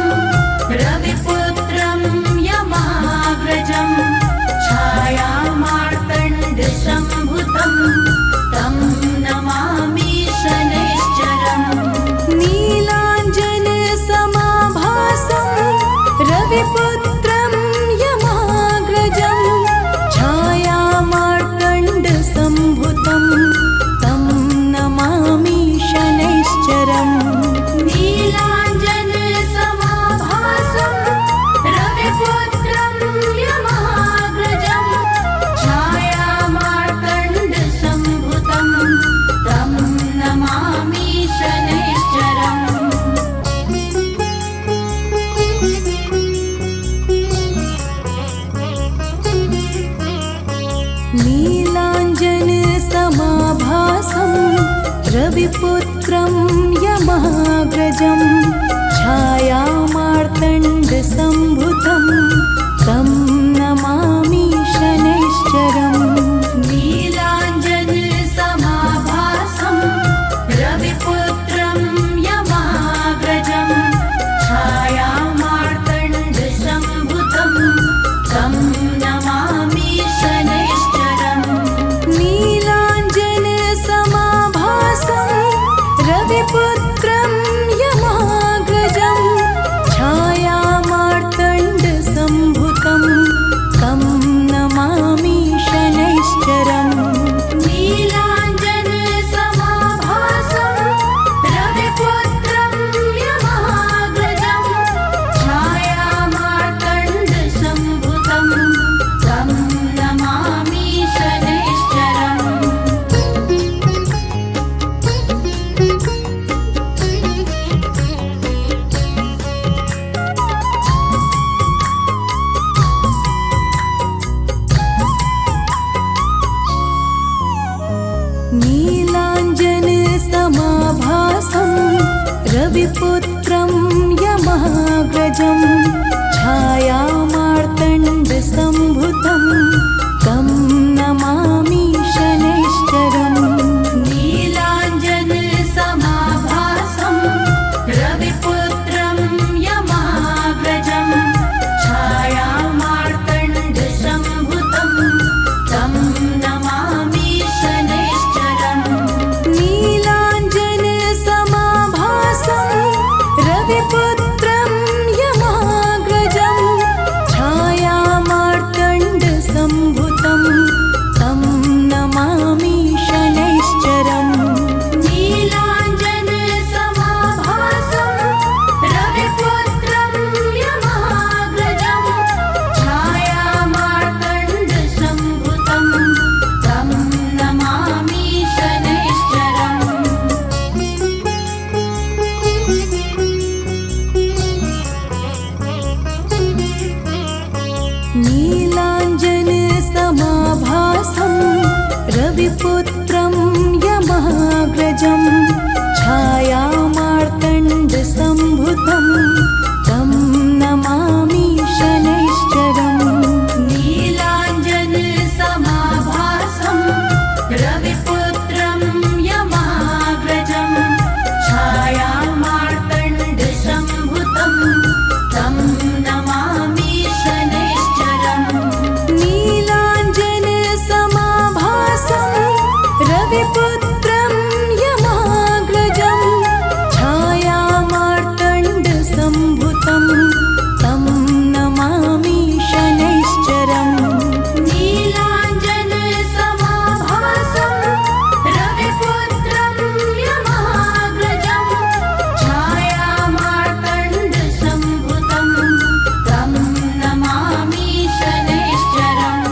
रविपुत्रं यमाग्रजं, छायामार्तण्डसम्भुतं तं नमामि शनैश्चरम्। नीलाञ्जन समाभासं रविपुत्रं यमाग्रजं, छायामार्तण्डसम्भुतं ब्रह्माण्डसम्भूतं तं नमामि शनैश्चरम् नीलाञ्जनसमाभासं रविपुत्रं यमाग्रजं छायामार्तण्डसम्भूतं तं नमामि शनैश्चरम् नीलाञ्जनसमाभासं रविपुत्रं यमाग्रजं छायामार्तण्डसम्भूतं तं नमामि शनैश्चरम् नीलाञ्जनसमाभासं रविपुत्रं यमाग्रजं छायामार्तण्डसम्भूतं तं नमामि शनैश्चरम् नीलाञ्जनसमाभासं रविपुत्रं यमाग्रजं छायामार्तण्डसम्भूतं तं नमामि शनैश्चरम् नीलाञ्जनसमाभासं रविपुत्रं यमाग्रजं छायामार्तण्डसम्भूतं तं नमामि शनैश्चरम् नीलाञ्जनसमाभासं रविपुत्रं यमाग्रजं छायामार्तण्डसम्भूतं तं नमामि शनैश्चरम् नीलाञ्जनसमाभासं रविपुत्रं यमाग्रजं छायामार्तण्डसम्भूतं तं नमामि शनैश्चरम् नीलाञ्जनसमाभासं रविपुत्रं यमाग्रजं छायामार्तण्डसम्भूतं तं नमामि शनैश्चरम् नीलाञ्जनसमाभासं रविपुत्रं यमाग्रजं छायामार्तण्डसम्भूतं तं नमामि शनैश्चरम् नीलाञ्जनसमाभासं रविपुत्रं यमाग्रजं छायामार्तण्डसम्भूतं तं नमामि शनैश्चरम् नीलाञ्जनसमाभासं रविपुत्रं यमाग्रजं छायामार्तण्डसम्भूतं तं नमामि शनैश्चरम् नीलाञ्जनसमाभासं रविपुत्रं यमाग्रजं छायामार्तण्डसम्भूतं तं नमामि शनैश्चरम् नीलाञ्जनसमाभासं रविपुत्रं यमाग्रजं छायामार्तण्डसम्भूतं तं नमामि शनैश्चरम्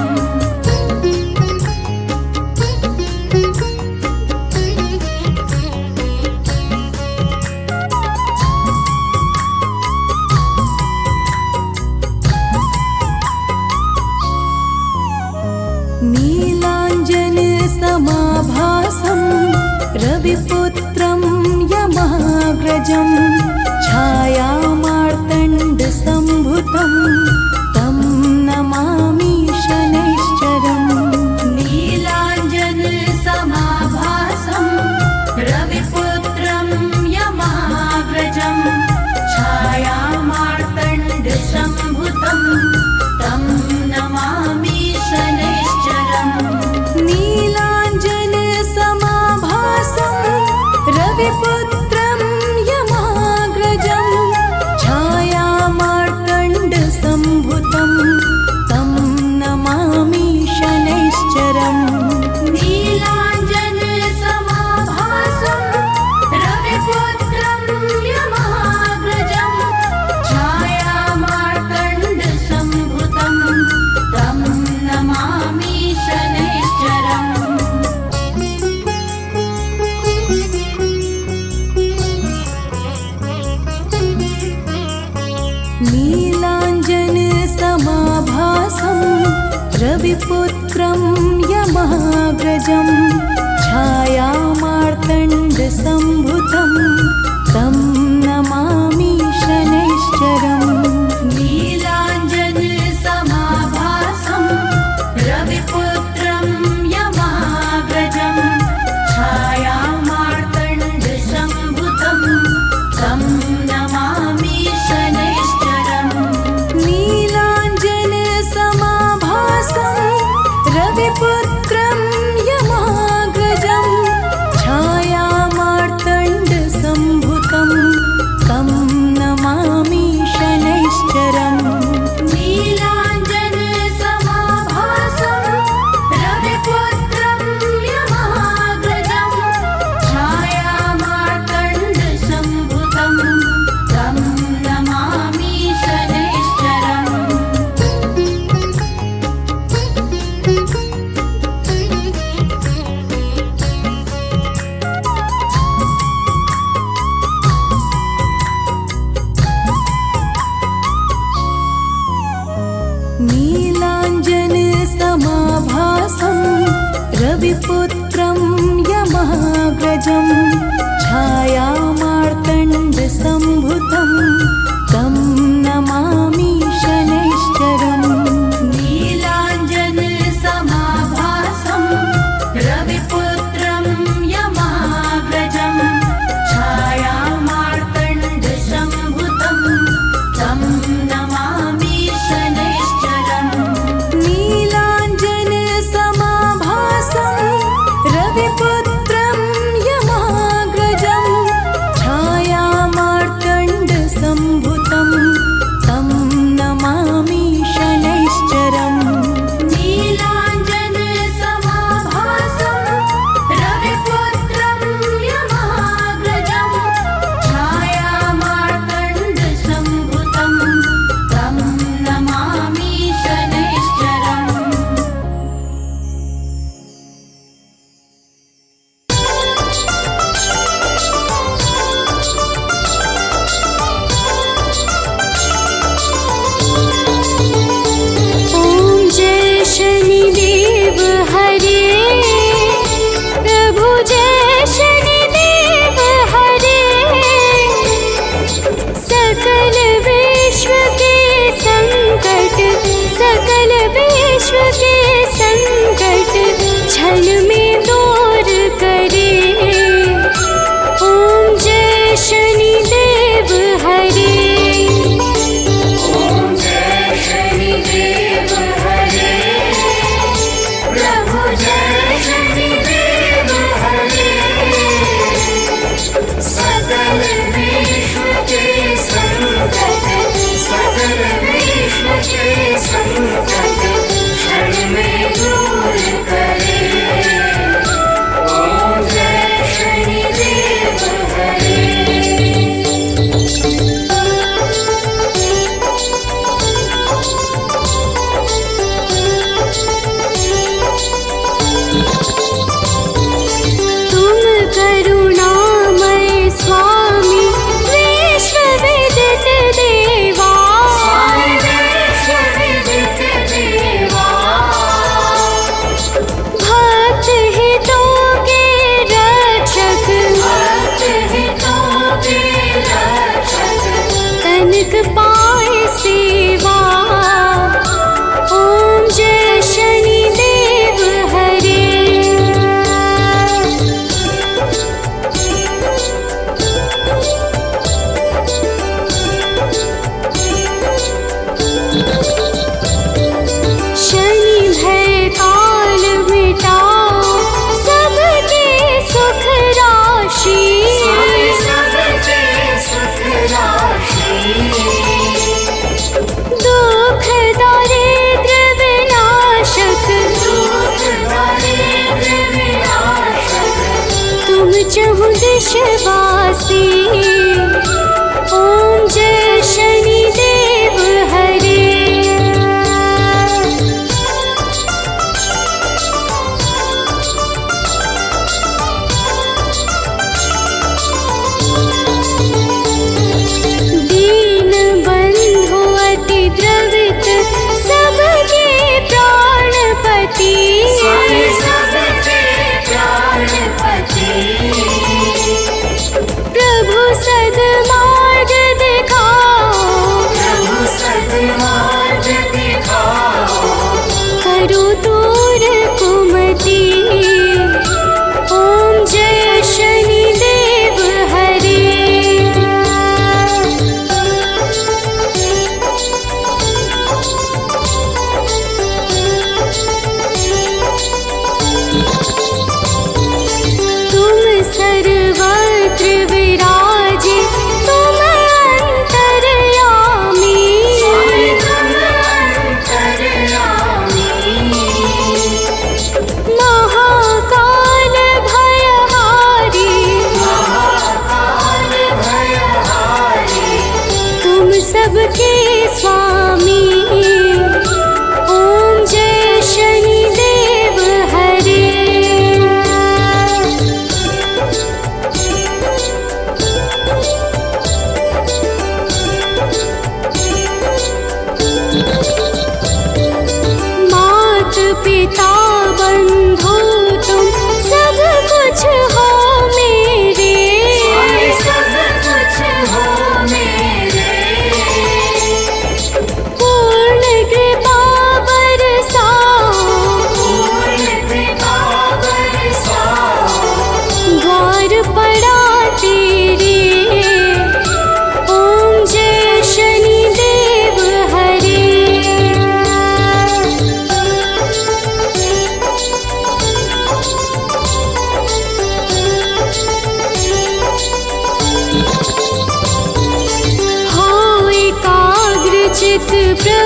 नीलाञ्जनसमाभासं रविपुत्रं यमाग्रजं छायामार्तण्डसम्भूतं तं नमामि शनैश्चरम् नीलाञ्जनसमाभासं रविपुत्रं यमाग्रजं छायामार्तण्डसम्भूतं तं नमामि शनैश्चरम् नीलाञ्जनसमाभासं रविपुत्रं यमा महागजं छायामार्तण्डसम्भुतं तं नमामि शनैश्चरम् नीलाञ्जनसमाभासं रविपुत्रं यमाग्रजं छायामार्तण्डसम्भुतं तं नमामि शनैश्चरम् नीलाञ्जनसमाभासं रविपुत्रं यमाग्रजं छायामार्तण्डसम्भुतं तं नमामि शनैश्चरम् नीलाञ्जनसमाभासं रविपुत्रं यमाग्रजं छायामार्तण्डसम्भुतं तं नमामि शनैश्चरम् नीलाञ्जनसमाभासं रविपुत्रं यमाग्रजं छायामार्तण्डसम्भुतं तं नमामि शनैश्चरम् नीलाञ्जनसमाभासं रविपुत्रं यमाग्रजं छायामार्तण्डसम्भुतं तं नमामि शनैश्चरम् नीलाञ्जनसमाभासं रविपुत्रं यमाग्रजं छायामार्तण्डसम्भुतं तं नमामि शनैश्चरम् नीलाञ्जनसमाभासं रविपुत्रं यमाग्रजं छायामार्तण्डसम्भुतं तं नमामि शनैश्चरम् ॐ जय शनिदेव हरे प्रभु जय शनिदेव हरे सकल विश्व के संकट क्षण में दूर करे ॐ जय शनिदेव हरे प्रभु जय शनिदेव हरे सकल विश्व के संकट क्षण में दूर करे ॐ जय शनिदेव हरे तुम करुणामय स्वामी विश्वविदित देवा भक्त हितों के रक्षक तनिक पाए सेवा ॐ जय शनिदेव हरे शनि भय काल मिटाओ सबके सुख राशि दुख दारिद्र विनाशक तुम चहु दिशवासी ॐ जय शनिदेव हरे दीन बंधु अति द्रवित सबके प्राणपति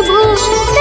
प्रभु